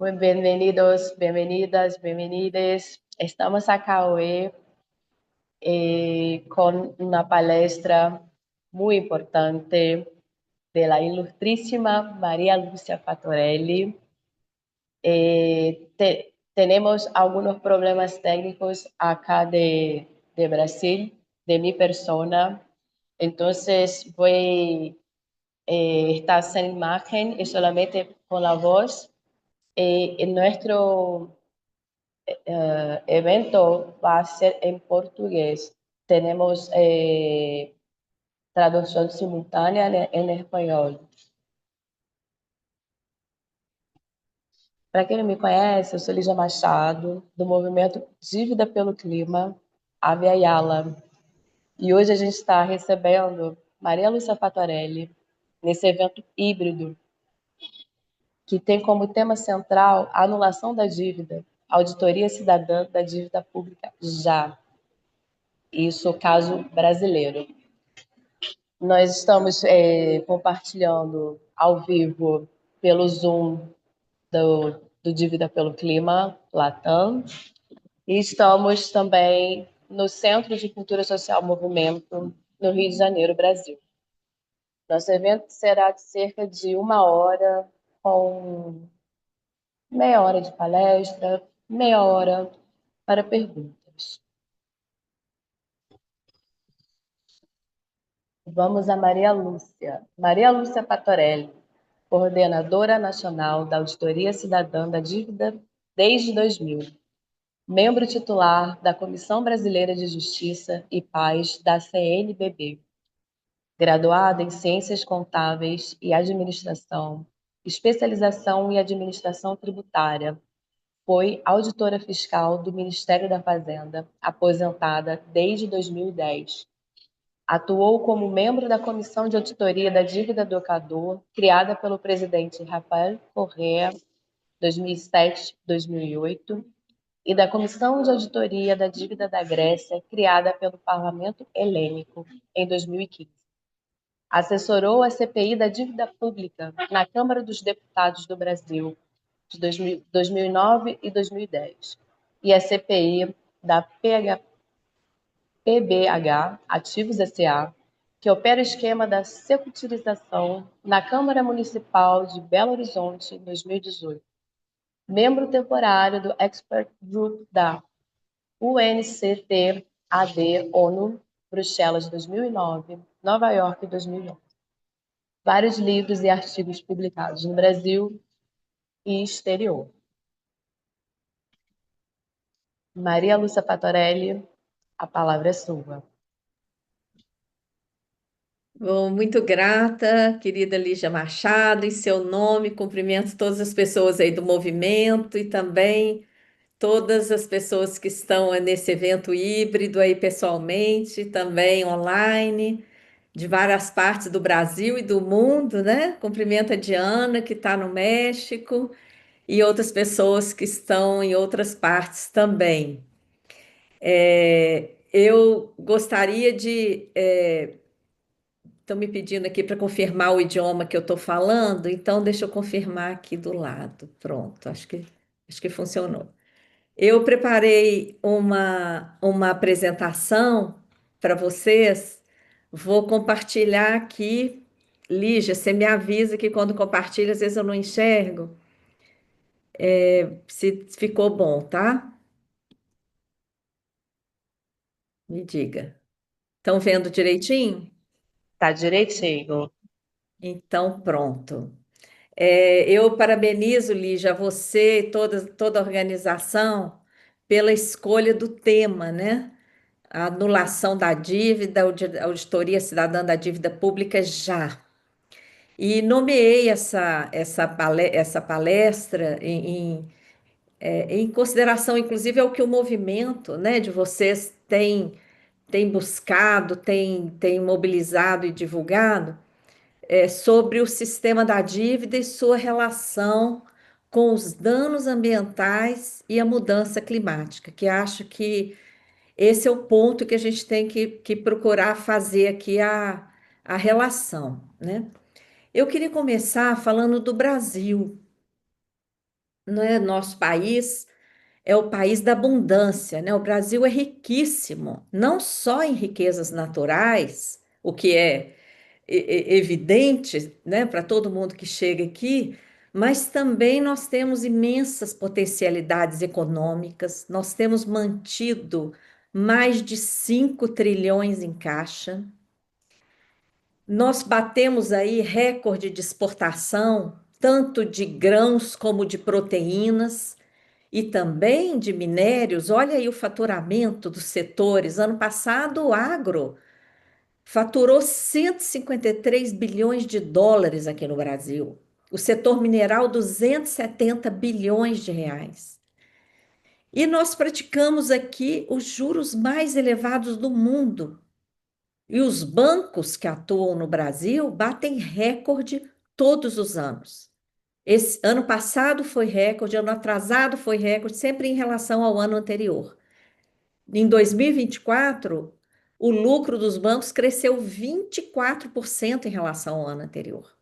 Muy bienvenidos, bienvenidas, bienvenides. Estamos acá hoy con una palestra muy importante de la ilustrísima María Lucia Fatorelli. Tenemos algunos problemas técnicos acá de Brasil, de mi persona. Entonces voy a estar sin imagen y solamente con la voz. En nuestro evento va a ser en portugués. Tenemos traducción simultánea en español. Para quem não me conhece, eu sou Lígia Machado, do movimento Dívida pelo Clima, Ave Ayala. E hoje a gente está recebendo Maria Lúcia Fatorelli nesse evento híbrido, que tem como tema central a anulação da dívida, auditoria cidadã da dívida pública já. Isso, caso brasileiro. Nós estamos compartilhando ao vivo pelo Zoom do Dívida pelo Clima, Latam, e estamos também no Centro de Cultura Social Movimento, no Rio de Janeiro, Brasil. Nosso evento será de cerca de 1 hora, com meia hora de palestra, meia hora para perguntas. Vamos a Maria Lúcia. Maria Lúcia Fatorelli, coordenadora nacional da Auditoria Cidadã da Dívida desde 2000, membro titular da Comissão Brasileira de Justiça e Paz da CNBB, graduada em Ciências Contábeis e Administração, especialização em Administração Tributária. Foi auditora fiscal do Ministério da Fazenda, aposentada desde 2010. Atuou como membro da Comissão de Auditoria da Dívida do Equador, criada pelo presidente Rafael Correa, 2007-2008, e da Comissão de Auditoria da Dívida da Grécia, criada pelo Parlamento Helênico, em 2015. Assessorou a CPI da Dívida Pública na Câmara dos Deputados do Brasil, de 2009 e 2010, e a CPI da PBH Ativos S.A., que opera o esquema da securitização na Câmara Municipal de Belo Horizonte, em 2018. Membro temporário do Expert Group da UNCTAD ONU, Bruxelas 2009, Nova York 2011. Vários livros e artigos publicados no Brasil e exterior. Maria Lúcia Fatorelli, a palavra é sua. Bom, muito grata, querida Lígia Machado, em seu nome, cumprimento todas as pessoas aí do movimento e também todas as pessoas que estão nesse evento híbrido aí pessoalmente, também online, de várias partes do Brasil e do mundo, né? Cumprimento a Diana, que está no México, e outras pessoas que estão em outras partes também. Eu gostaria de estão me pedindo aqui para confirmar o idioma que eu estou falando, então deixa eu confirmar aqui do lado. Pronto, acho que funcionou. Eu preparei uma apresentação para vocês, vou compartilhar aqui. Lígia, você me avisa que quando compartilha, às vezes eu não enxergo. Se ficou bom, tá? Me diga. Estão vendo direitinho? Tá direitinho. Então, pronto. Eu parabenizo, Lígia, você e toda a organização pela escolha do tema, né? A anulação da dívida, auditoria cidadã da dívida pública já. E nomeei essa palestra em consideração, inclusive, ao que o movimento, né, de vocês tem buscado, tem mobilizado e divulgado sobre o sistema da dívida e sua relação com os danos ambientais e a mudança climática, que acho que esse é o ponto que a gente tem que procurar fazer aqui a relação, né? Eu queria começar falando do Brasil. não é? Nosso país é o país da abundância, né? O Brasil é riquíssimo, não só em riquezas naturais, o que é evidente, né, para todo mundo que chega aqui, mas também nós temos imensas potencialidades econômicas, nós temos mantido mais de 5 trilhões em caixa, nós batemos aí recorde de exportação, tanto de grãos como de proteínas e também de minérios. Olha aí o faturamento dos setores. Ano passado, o agro faturou 153 bilhões de dólares aqui no Brasil. O setor mineral, 270 bilhões de reais. E nós praticamos aqui os juros mais elevados do mundo. E os bancos que atuam no Brasil batem recorde todos os anos. Esse ano passado foi recorde, ano atrasado foi recorde, sempre em relação ao ano anterior. Em 2024, o lucro dos bancos cresceu 24% em relação ao ano anterior.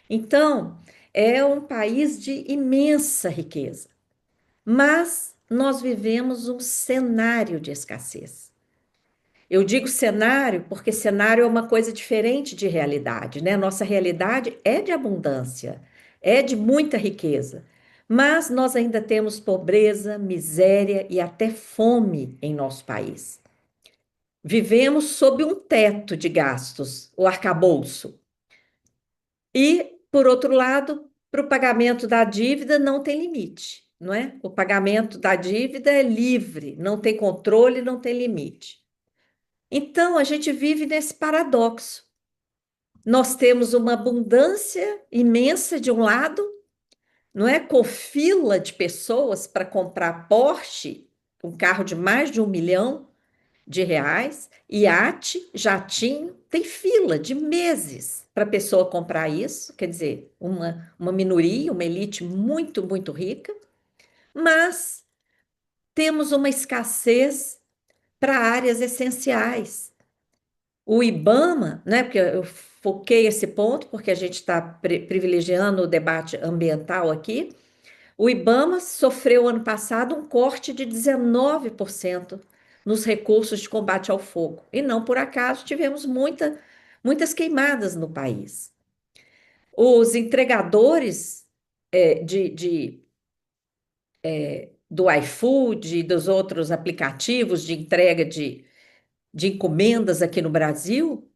Então, é um país de imensa riqueza, mas nós vivemos um cenário de escassez. Eu digo cenário porque cenário é uma coisa diferente de realidade, né? Nossa realidade é de abundância, é de muita riqueza, mas nós ainda temos pobreza, miséria e até fome em nosso país. Vivemos sob um teto de gastos, o arcabouço. E, por outro lado, para o pagamento da dívida não tem limite, não é? O pagamento da dívida é livre, não tem controle, não tem limite. Então, a gente vive nesse paradoxo. Nós temos uma abundância imensa de um lado, não é? Com fila de pessoas para comprar Porsche, um carro de mais de 1 milhão de reais, iate, jatinho, tem fila de meses para a pessoa comprar isso, quer dizer, uma minoria, uma elite muito, muito rica, mas temos uma escassez para áreas essenciais. O IBAMA, né, porque eu foquei esse ponto, porque a gente está privilegiando o debate ambiental aqui, o IBAMA sofreu ano passado um corte de 19% nos recursos de combate ao fogo. E não por acaso tivemos muitas queimadas no país. Os entregadores do iFood e dos outros aplicativos de entrega de encomendas aqui no Brasil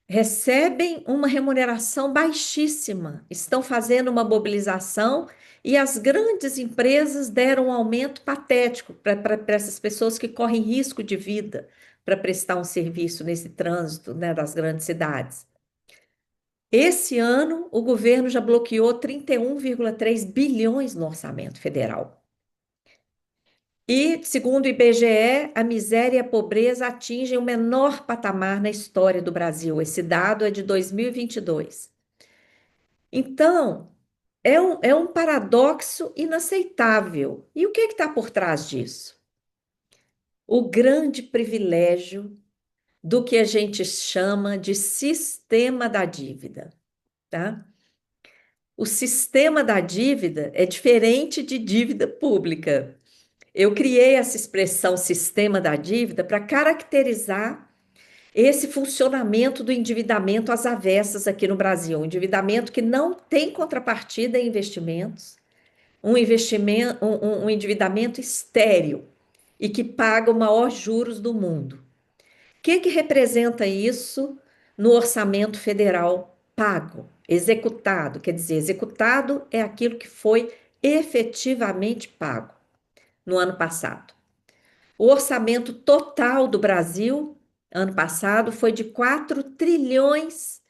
recebem uma remuneração baixíssima, estão fazendo uma mobilização e as grandes empresas deram um aumento patético para essas pessoas que correm risco de vida para prestar um serviço nesse trânsito, né, das grandes cidades. Esse ano, o governo já bloqueou 31,3 bilhões no orçamento federal. E, segundo o IBGE, a miséria e a pobreza atingem o menor patamar na história do Brasil. Esse dado é de 2022. Então, é um paradoxo inaceitável. E o que está por trás disso? O grande privilégio do que a gente chama de sistema da dívida, tá? O sistema da dívida é diferente de dívida pública. Eu criei essa expressão sistema da dívida para caracterizar esse funcionamento do endividamento às avessas aqui no Brasil, um endividamento que não tem contrapartida em investimentos, um endividamento estéril e que paga o maior juros do mundo. O que representa isso no orçamento federal pago, executado? Quer dizer, executado é aquilo que foi efetivamente pago no ano passado. O orçamento total do Brasil, ano passado, foi de 4 trilhões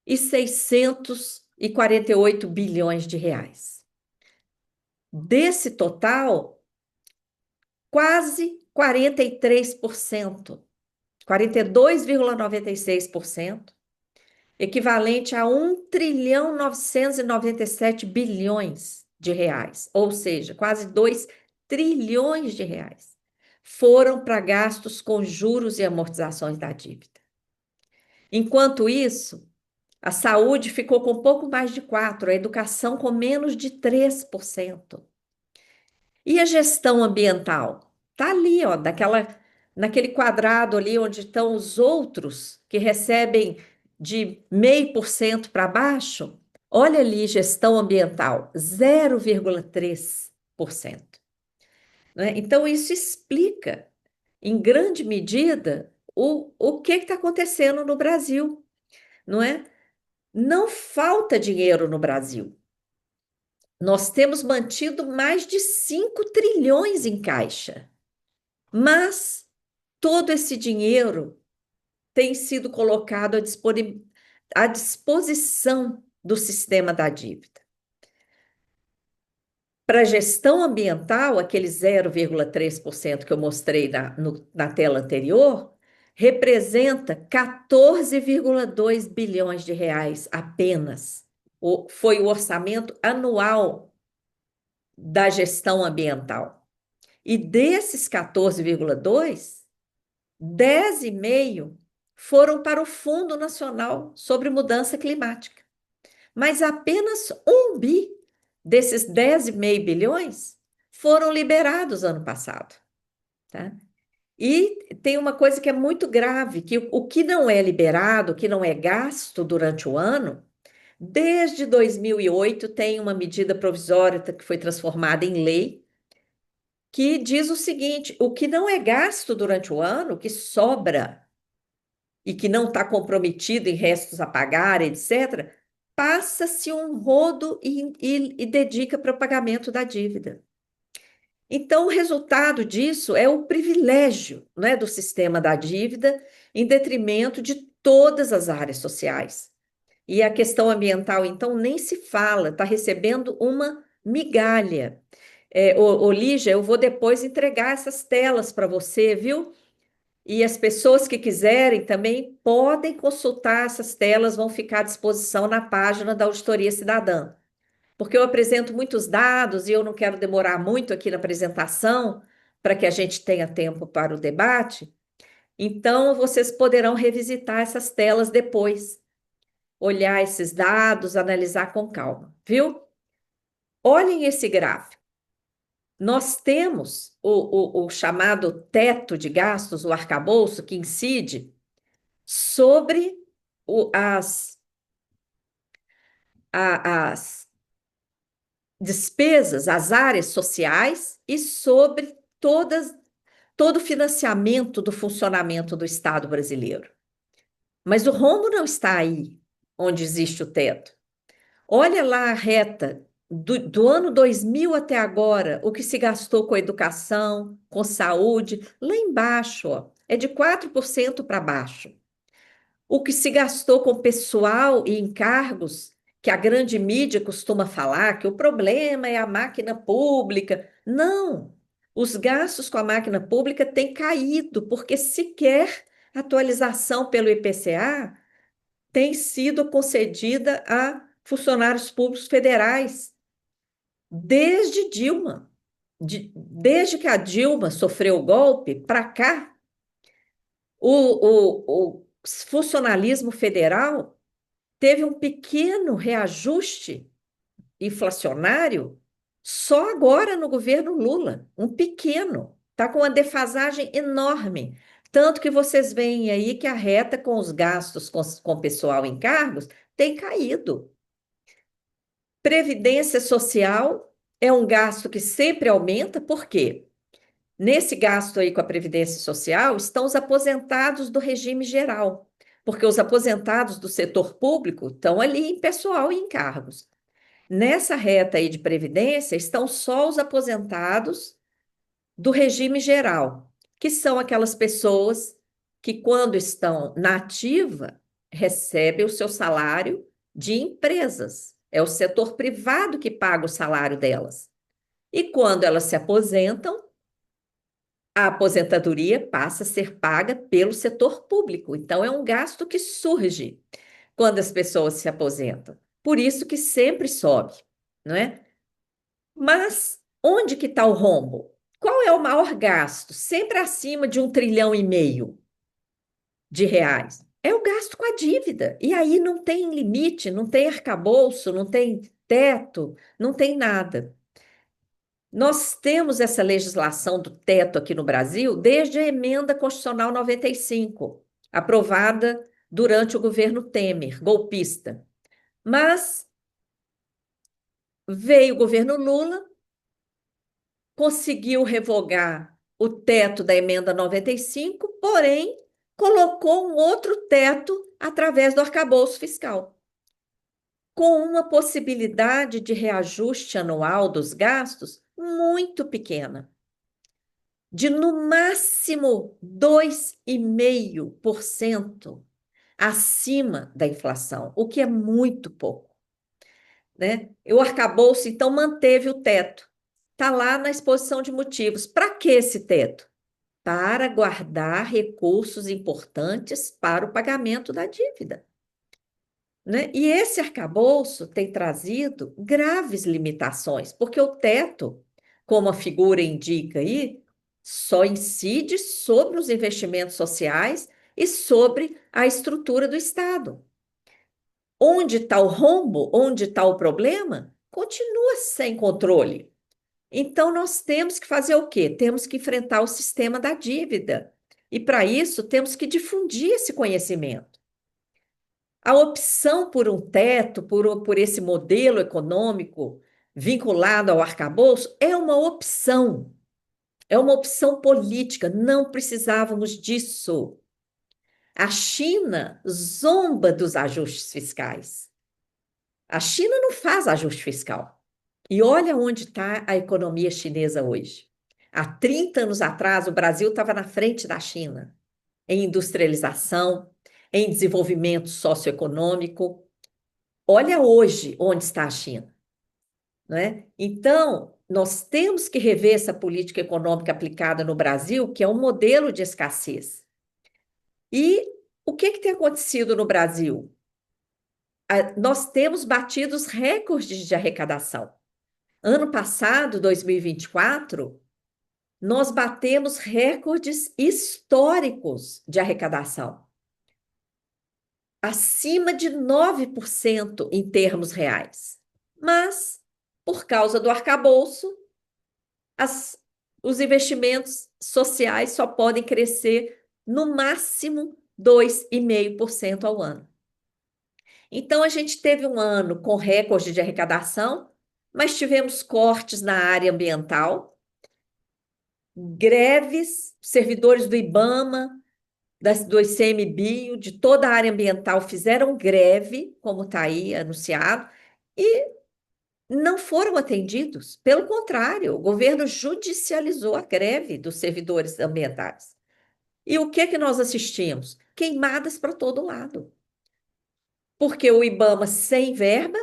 e 648 bilhões de reais. Desse total, quase 43%, 42,96%, equivalente a 1 trilhão 997 bilhões de reais, ou seja, quase 2 trilhões de reais, foram para gastos com juros e amortizações da dívida. Enquanto isso, A saúde ficou com um pouco mais de 4%, a educação com menos de 3%. E a gestão ambiental? Está ali, ó, naquele quadrado ali onde estão os outros que recebem de 0,5% para baixo. Olha ali, gestão ambiental, 0,3%. Né? Então, isso explica, em grande medida, o que está acontecendo no Brasil, não é? Não falta dinheiro no Brasil. Nós temos mantido mais de 5 trilhões em caixa, mas todo esse dinheiro tem sido colocado à disposição do sistema da dívida. Para a gestão ambiental, aquele 0,3% que eu mostrei na tela anterior, representa 14,2 bilhões de reais apenas. Foi o orçamento anual da gestão ambiental. E desses 14,2, 10,5 foram para o Fundo Nacional sobre Mudança Climática. Mas apenas 1 bi desses 10,5 bilhões foram liberados ano passado. Tá? E tem uma coisa que é muito grave, que o que não é liberado, o que não é gasto durante o ano, desde 2008 tem uma medida provisória que foi transformada em lei, que diz o seguinte: o que não é gasto durante o ano, o que sobra e que não está comprometido em restos a pagar, etc., passa-se um rodo e dedica para o pagamento da dívida. Então, o resultado disso é o privilégio, né, do sistema da dívida em detrimento de todas as áreas sociais. E a questão ambiental, então, nem se fala, está recebendo uma migalha. Lígia, eu vou depois entregar essas telas para você, viu? E as pessoas que quiserem também podem consultar essas telas, vão ficar à disposição na página da Auditoria Cidadã. Porque eu apresento muitos dados e eu não quero demorar muito aqui na apresentação, para que a gente tenha tempo para o debate. Então, vocês poderão revisitar essas telas depois, olhar esses dados, analisar com calma, viu? Olhem esse gráfico. Nós temos o chamado teto de gastos, o arcabouço, que incide sobre as despesas, as áreas sociais e sobre todo o financiamento do funcionamento do Estado brasileiro. Mas o rombo não está aí, onde existe o teto. Olha lá a reta do ano 2000 até agora, o que se gastou com educação, com saúde, lá embaixo, ó, é de 4% para baixo. O que se gastou com pessoal e encargos, que a grande mídia costuma falar que o problema é a máquina pública. Não, os gastos com a máquina pública têm caído, porque sequer atualização pelo IPCA tem sido concedida a funcionários públicos federais desde Dilma. Desde que a Dilma sofreu o golpe, para cá, o funcionalismo federal teve um pequeno reajuste inflacionário só agora no governo Lula, um pequeno, está com uma defasagem enorme. Tanto que vocês veem aí que a reta com os gastos com pessoal em cargos tem caído. Previdência social é um gasto que sempre aumenta, por quê? Nesse gasto aí com a Previdência Social estão os aposentados do regime geral, porque os aposentados do setor público estão ali em pessoal e em cargos. Nessa reta aí de Previdência estão só os aposentados do regime geral, que são aquelas pessoas que, quando estão na ativa, recebem o seu salário de empresas. É o setor privado que paga o salário delas. E quando elas se aposentam, a aposentadoria passa a ser paga pelo setor público. Então, é um gasto que surge quando as pessoas se aposentam. Por isso que sempre sobe, não é? Mas onde que está o rombo? Qual é o maior gasto? Sempre acima de 1,5 trilhão de reais. É o gasto com a dívida. E aí não tem limite, não tem arcabouço, não tem teto, não tem nada. Nós temos essa legislação do teto aqui no Brasil desde a Emenda Constitucional 95, aprovada durante o governo Temer, golpista. Mas veio o governo Lula, conseguiu revogar o teto da Emenda 95, porém colocou um outro teto através do arcabouço fiscal, com uma possibilidade de reajuste anual dos gastos muito pequena, de no máximo 2,5% acima da inflação, o que é muito pouco, né? O arcabouço, então, manteve o teto. Está lá na exposição de motivos. Para que esse teto? Para guardar recursos importantes para o pagamento da dívida, né? E esse arcabouço tem trazido graves limitações, porque o teto, como a figura indica aí, só incide sobre os investimentos sociais e sobre a estrutura do Estado. Onde está o rombo, onde está o problema, continua sem controle. Então, nós temos que fazer o quê? Temos que enfrentar o sistema da dívida. E, para isso, temos que difundir esse conhecimento. A opção por um teto, por esse modelo econômico vinculado ao arcabouço, é uma opção política. Não precisávamos disso. A China zomba dos ajustes fiscais. A China não faz ajuste fiscal. E olha onde está a economia chinesa hoje. Há 30 anos atrás, o Brasil estava na frente da China em industrialização, em desenvolvimento socioeconômico. Olha hoje onde está a China, não é? Então, nós temos que rever essa política econômica aplicada no Brasil, que é um modelo de escassez. E o que tem acontecido no Brasil? Nós temos batido os recordes de arrecadação. Ano passado, 2024, nós batemos recordes históricos de arrecadação, acima de 9% em termos reais. Mas, por causa do arcabouço, as, os investimentos sociais só podem crescer no máximo 2,5% ao ano. Então, a gente teve um ano com recorde de arrecadação, mas tivemos cortes na área ambiental, greves, servidores do IBAMA, do ICMBio, de toda a área ambiental fizeram greve, como está aí anunciado, e não foram atendidos. Pelo contrário, o governo judicializou a greve dos servidores ambientais. E o que nós assistimos? Queimadas para todo lado. Porque o IBAMA sem verba,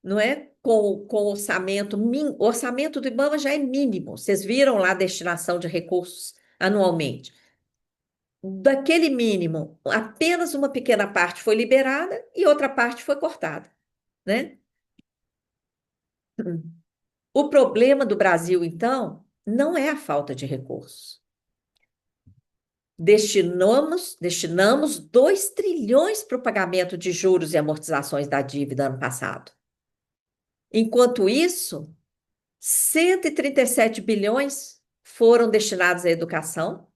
não é? Com orçamento, o orçamento do IBAMA já é mínimo. Vocês viram lá a destinação de recursos anualmente. Daquele mínimo, apenas uma pequena parte foi liberada e outra parte foi cortada, né? O problema do Brasil, então, não é a falta de recursos. Destinamos 2 trilhões para o pagamento de juros e amortizações da dívida ano passado. Enquanto isso, 137 bilhões foram destinados à educação,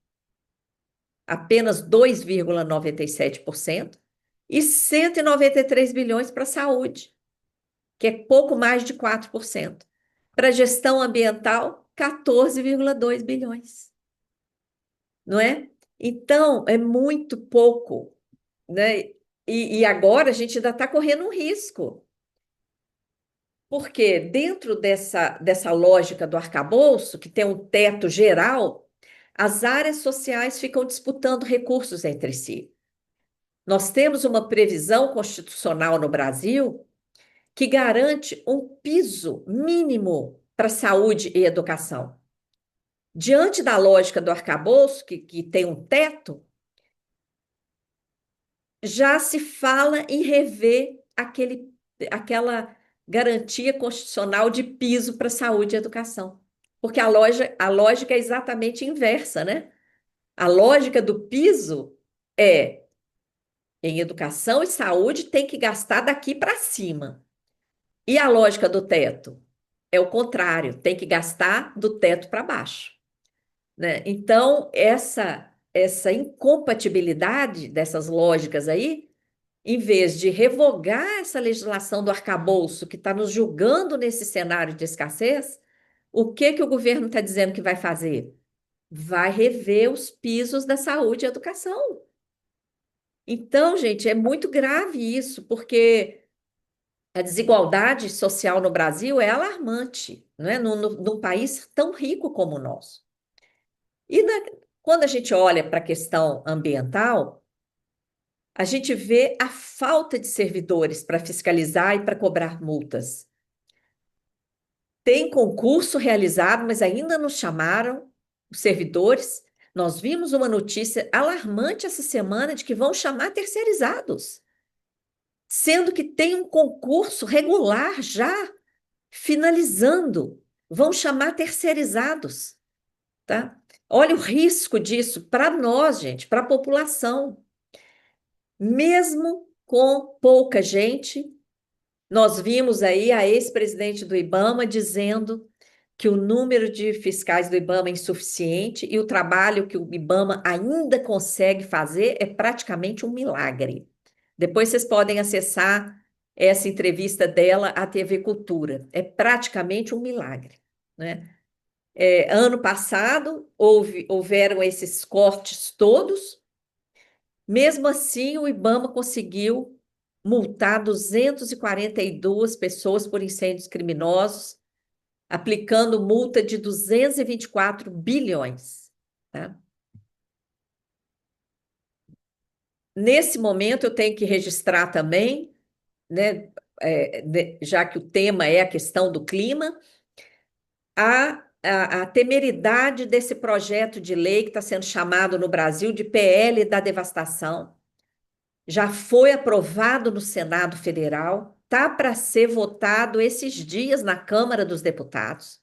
apenas 2,97%, e 193 bilhões para a saúde, que é pouco mais de 4%. Para a gestão ambiental, 14,2 bilhões. Não é? Então, é muito pouco, né? E agora a gente ainda está correndo um risco. Porque dentro dessa lógica do arcabouço, que tem um teto geral, as áreas sociais ficam disputando recursos entre si. Nós temos uma previsão constitucional no Brasil que garante um piso mínimo para saúde e educação. Diante da lógica do arcabouço, que tem um teto, já se fala em rever aquela garantia constitucional de piso para saúde e educação. Porque a lógica é exatamente inversa, né? A lógica do piso é em educação e saúde tem que gastar daqui para cima. E a lógica do teto? É o contrário, tem que gastar do teto para baixo, né? Então, essa incompatibilidade dessas lógicas aí, em vez de revogar essa legislação do arcabouço que está nos julgando nesse cenário de escassez, o que que o governo está dizendo que vai fazer? Vai rever os pisos da saúde e educação. Então, gente, é muito grave isso, porque a desigualdade social no Brasil é alarmante, não é? Num país tão rico como o nosso. E quando a gente olha para a questão ambiental, a gente vê a falta de servidores para fiscalizar e para cobrar multas. Tem concurso realizado, mas ainda não chamaram os servidores. Nós vimos uma notícia alarmante essa semana de que vão chamar terceirizados, sendo que tem um concurso regular já finalizando. Vão chamar terceirizados, tá? Olha o risco disso para nós, gente, para a população. Mesmo com pouca gente, nós vimos aí a ex-presidente do IBAMA dizendo que o número de fiscais do IBAMA é insuficiente e o trabalho que o IBAMA ainda consegue fazer é praticamente um milagre. Depois vocês podem acessar essa entrevista dela à TV Cultura. É praticamente um milagre, né? Ano passado houveram esses cortes todos. Mesmo assim, o IBAMA conseguiu multar 242 pessoas por incêndios criminosos, aplicando multa de 224 bilhões. Tá? Nesse momento, eu tenho que registrar também, né, já que o tema é a questão do clima, a temeridade desse projeto de lei que está sendo chamado no Brasil de PL da devastação. Já foi aprovado no Senado Federal, está para ser votado esses dias na Câmara dos Deputados.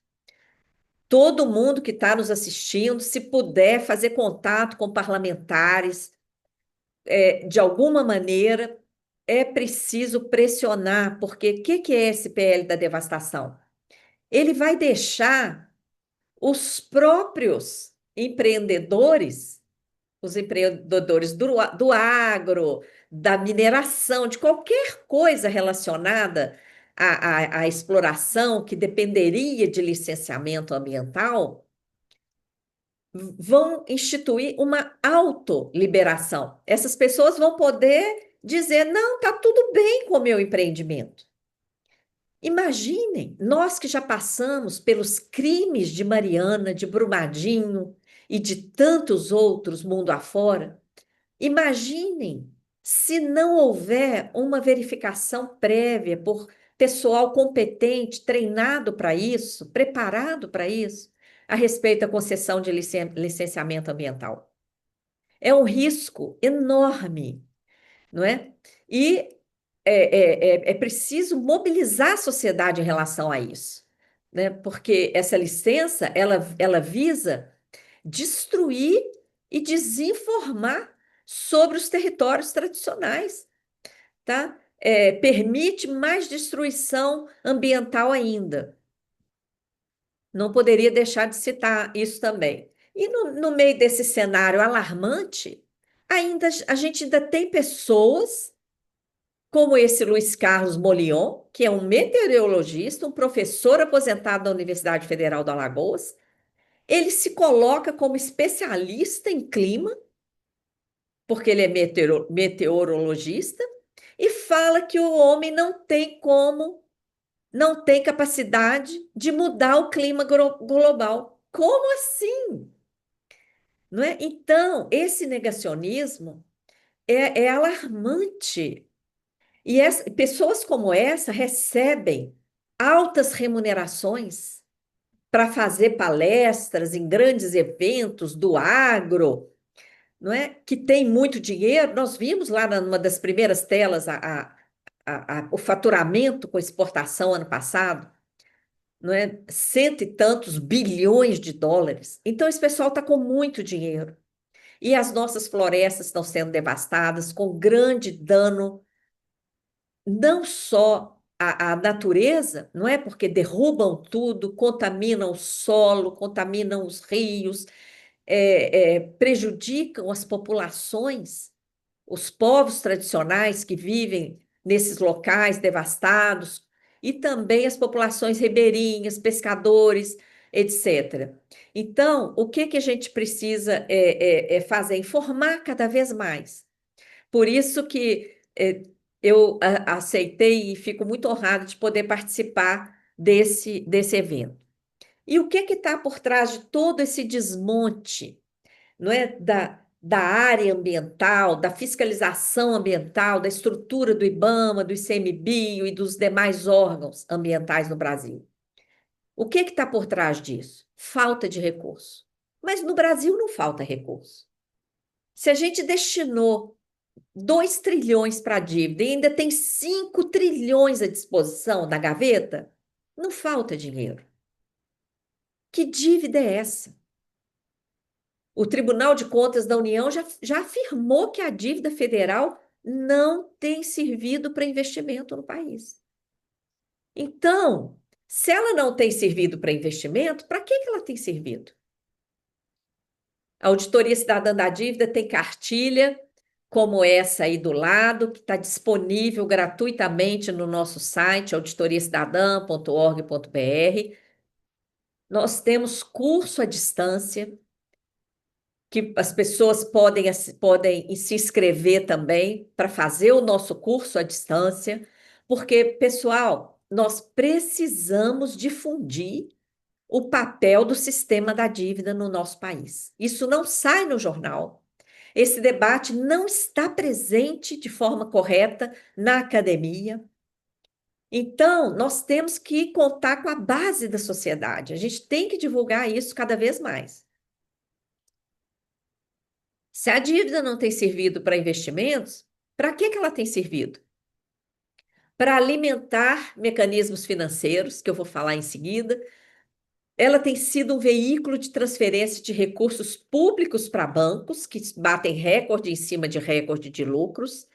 Todo mundo que está nos assistindo, se puder fazer contato com parlamentares, de alguma maneira, é preciso pressionar, porque o que é esse PL da devastação? Ele vai deixar os próprios empreendedores, os empreendedores do agro, da mineração, de qualquer coisa relacionada à exploração que dependeria de licenciamento ambiental, vão instituir uma autoliberação. Essas pessoas vão poder dizer: não, está tudo bem com o meu empreendimento. Imaginem, nós que já passamos pelos crimes de Mariana, de Brumadinho e de tantos outros mundo afora, imaginem se não houver uma verificação prévia por pessoal competente, treinado para isso, preparado para isso, a respeito da concessão de licenciamento ambiental. É um risco enorme, não é? E é preciso mobilizar a sociedade em relação a isso, né? Porque essa licença, ela visa destruir e desinformar sobre os territórios tradicionais, tá? Permite mais destruição ambiental ainda. Não poderia deixar de citar isso também. E no meio desse cenário alarmante, a gente ainda tem pessoas como esse Luiz Carlos Molion, que é um meteorologista, um professor aposentado da Universidade Federal do Alagoas. Ele se coloca como especialista em clima, porque ele é meteorologista, e fala que o homem não tem capacidade de mudar o clima global. Como assim? Não é? Então, esse negacionismo é alarmante. E pessoas como essa recebem altas remunerações para fazer palestras em grandes eventos do agro, não é? Que tem muito dinheiro. Nós vimos lá numa das primeiras telas o faturamento com exportação ano passado, não é? Cento e tantos bilhões de dólares. Então, esse pessoal está com muito dinheiro. e as nossas florestas estão sendo devastadas com grande dano, não só à natureza, não é? Porque derrubam tudo, contaminam o solo, contaminam os rios, prejudicam as populações, os povos tradicionais que vivem nesses locais devastados, e também as populações ribeirinhas, pescadores, etc. Então, o que que a gente precisa fazer? Informar cada vez mais. Por isso que eu aceitei e fico muito honrada de poder participar desse evento. E o que está por trás de todo esse desmonte, não é, da área ambiental, da fiscalização ambiental, da estrutura do IBAMA, do ICMBio e dos demais órgãos ambientais no Brasil? O que está por trás disso? Falta de recurso. Mas no Brasil não falta recurso. Se a gente destinou 2 trilhões para a dívida e ainda tem 5 trilhões à disposição na gaveta, não falta dinheiro. Que dívida é essa? O Tribunal de Contas da União já afirmou que a dívida federal não tem servido para investimento no país. Então, se ela não tem servido para investimento, para que ela tem servido? A Auditoria Cidadã da Dívida tem cartilha como essa aí do lado, que está disponível gratuitamente no nosso site, auditoriacidadã.org.br. Nós temos curso à distância, que as pessoas podem se inscrever também para fazer o nosso curso à distância, porque, pessoal, nós precisamos difundir o papel do sistema da dívida no nosso país. Isso não sai no jornal. Esse debate não está presente de forma correta na academia. Então, nós temos que contar com a base da sociedade. A gente tem que divulgar isso cada vez mais. Se a dívida não tem servido para investimentos, para que ela tem servido? Para alimentar mecanismos financeiros, que eu vou falar em seguida. Ela tem sido um veículo de transferência de recursos públicos para bancos, que batem recorde em cima de recorde de lucros.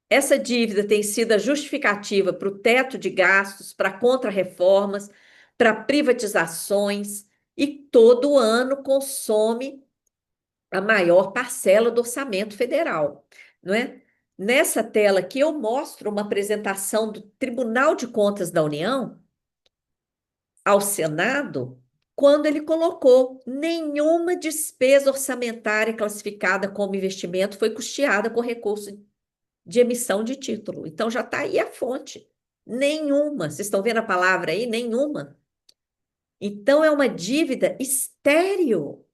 Essa dívida tem sido a justificativa para o teto de gastos, para contrarreformas, para privatizações, e todo ano consome a maior parcela do orçamento federal, não é? Nessa tela aqui eu mostro uma apresentação do Tribunal de Contas da União ao Senado, quando ele colocou nenhuma despesa orçamentária classificada como investimento foi custeada com recurso de emissão de título. Então já está aí a fonte. Nenhuma. Vocês estão vendo a palavra aí? Nenhuma. Então é uma dívida estéril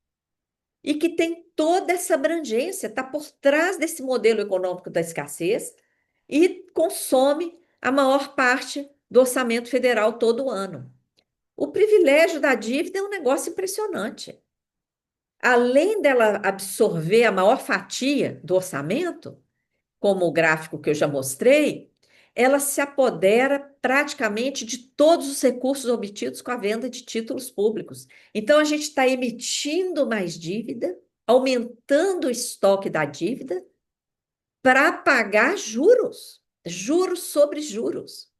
e que tem toda essa abrangência, está por trás desse modelo econômico da escassez e consome a maior parte do orçamento federal todo ano. O privilégio da dívida é um negócio impressionante. Além dela absorver a maior fatia do orçamento, como o gráfico que eu já mostrei, ela se apodera praticamente de todos os recursos obtidos com a venda de títulos públicos. Então, a gente está emitindo mais dívida, aumentando o estoque da dívida para pagar juros, juros sobre juros.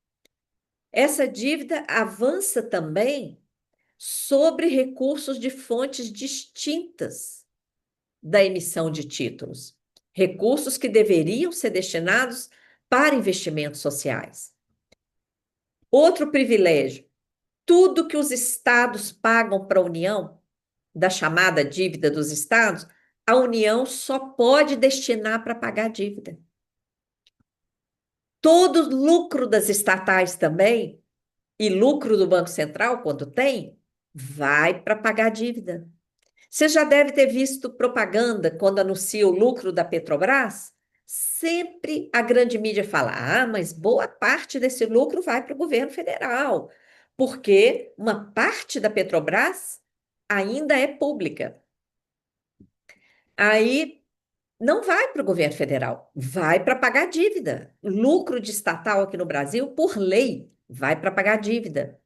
Essa dívida avança também sobre recursos de fontes distintas da emissão de títulos, recursos que deveriam ser destinados para investimentos sociais. Outro privilégio, tudo que os estados pagam para a União, da chamada dívida dos estados, a União só pode destinar para pagar a dívida. Todo lucro das estatais também, e lucro do Banco Central, quando tem, vai para pagar a dívida. Você já deve ter visto propaganda quando anuncia o lucro da Petrobras? Sempre a grande mídia fala: ah, mas boa parte desse lucro vai para o governo federal, porque uma parte da Petrobras ainda é pública. Aí não vai para o governo federal, vai para pagar dívida. Lucro de estatal aqui no Brasil, por lei, vai para pagar dívida.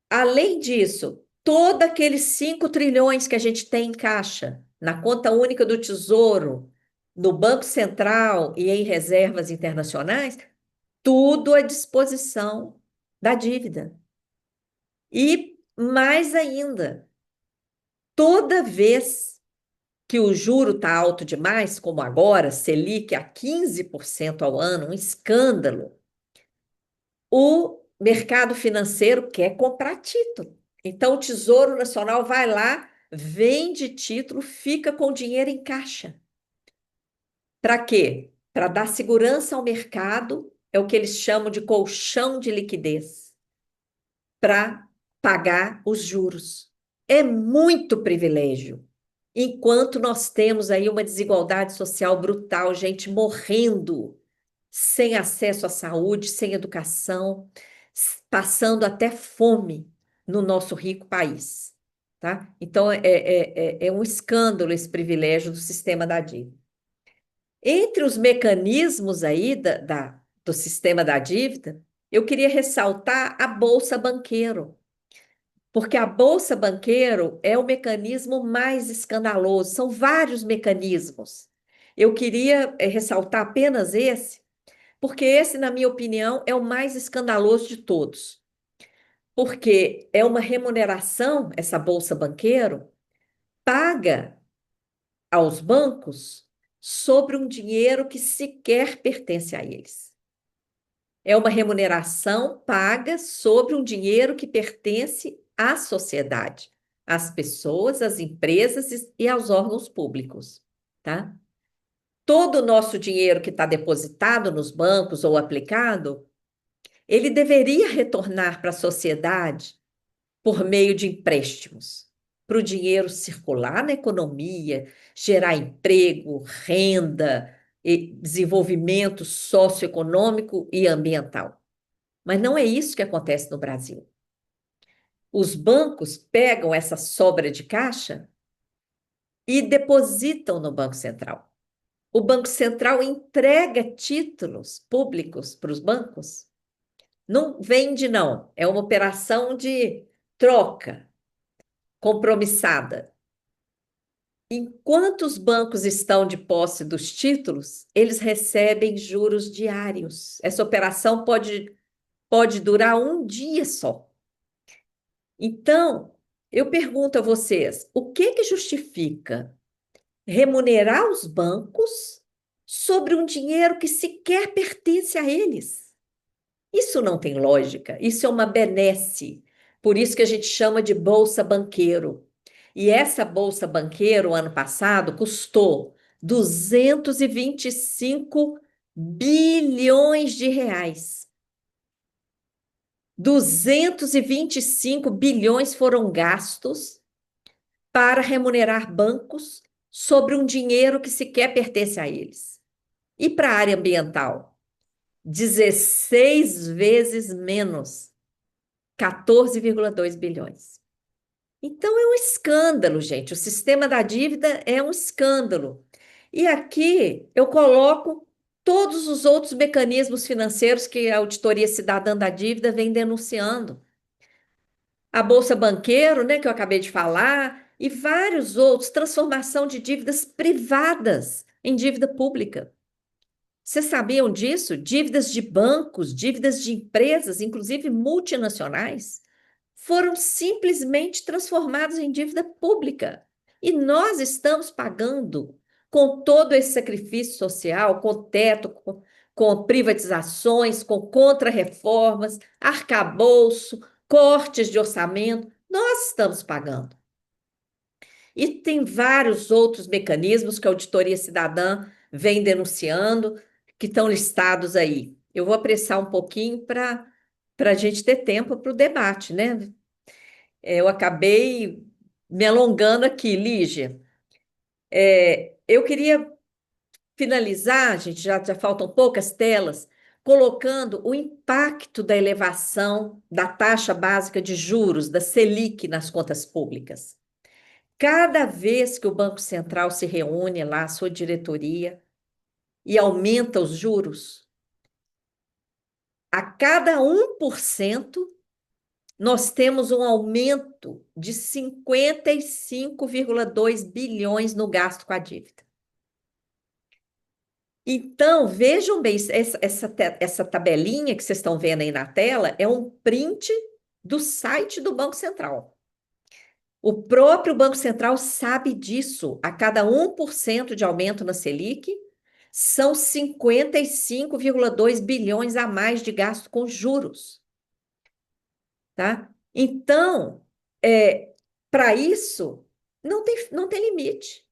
Além disso, todo aqueles 5 trilhões que a gente tem em caixa, na conta única do Tesouro, no Banco Central e em reservas internacionais, tudo à disposição da dívida. E mais ainda, toda vez que o juro está alto demais, como agora, Selic a 15% ao ano, um escândalo, o mercado financeiro quer comprar título. Então, o Tesouro Nacional vai lá, vende título, fica com o dinheiro em caixa. Para quê? Para dar segurança ao mercado, é o que eles chamam de colchão de liquidez, para pagar os juros. É muito privilégio. Enquanto nós temos aí uma desigualdade social brutal, gente morrendo sem acesso à saúde, sem educação, passando até fome no nosso rico país, tá? Então, é um escândalo esse privilégio do sistema da dívida. Entre os mecanismos aí do sistema da dívida, eu queria ressaltar a Bolsa Banqueiro, porque a Bolsa Banqueiro é o mecanismo mais escandaloso, são vários mecanismos. Eu queria ressaltar apenas esse, porque esse, na minha opinião, é o mais escandaloso de todos. Porque é uma remuneração, essa Bolsa Banqueiro, paga aos bancos sobre um dinheiro que sequer pertence a eles. É uma remuneração paga sobre um dinheiro que pertence à sociedade, às pessoas, às empresas e aos órgãos públicos, tá? Todo o nosso dinheiro que está depositado nos bancos ou aplicado, ele deveria retornar para a sociedade por meio de empréstimos, para o dinheiro circular na economia, gerar emprego, renda, e desenvolvimento socioeconômico e ambiental. Mas não é isso que acontece no Brasil. Os bancos pegam essa sobra de caixa e depositam no Banco Central. O Banco Central entrega títulos públicos para os bancos. Não vende, não. É uma operação de troca compromissada. Enquanto os bancos estão de posse dos títulos, eles recebem juros diários. Essa operação pode durar um dia só. Então, eu pergunto a vocês, o que que justifica remunerar os bancos sobre um dinheiro que sequer pertence a eles? Isso não tem lógica, isso é uma benesse. Por isso que a gente chama de bolsa banqueiro. E essa bolsa banqueiro, ano passado, custou 225 bilhões de reais. 225 bilhões foram gastos para remunerar bancos sobre um dinheiro que sequer pertence a eles. E para a área ambiental? 16 vezes menos, 14,2 bilhões. Então é um escândalo, gente. O sistema da dívida é um escândalo. E aqui eu coloco todos os outros mecanismos financeiros que a Auditoria Cidadã da Dívida vem denunciando. A Bolsa Banqueiro, né, que eu acabei de falar, e vários outros, transformação de dívidas privadas em dívida pública. Vocês sabiam disso? Dívidas de bancos, dívidas de empresas, inclusive multinacionais, foram simplesmente transformadas em dívida pública. E nós estamos pagando com todo esse sacrifício social, com teto, com privatizações, com contrarreformas, arcabouço, cortes de orçamento, nós estamos pagando. E tem vários outros mecanismos que a Auditoria Cidadã vem denunciando, que estão listados aí. Eu vou apressar um pouquinho para a gente ter tempo para o debate, né? Eu acabei me alongando aqui, Lígia. Eu queria finalizar, gente, já faltam poucas telas, colocando o impacto da elevação da taxa básica de juros, da Selic, nas contas públicas. Cada vez que o Banco Central se reúne lá, a sua diretoria, e aumenta os juros, a cada 1%, nós temos um aumento de 55,2 bilhões no gasto com a dívida. Então, vejam bem, essa tabelinha que vocês estão vendo aí na tela é um print do site do Banco Central. O próprio Banco Central sabe disso. A cada 1% de aumento na Selic, são 55,2 bilhões a mais de gasto com juros. Tá? Então, para isso, não tem limite.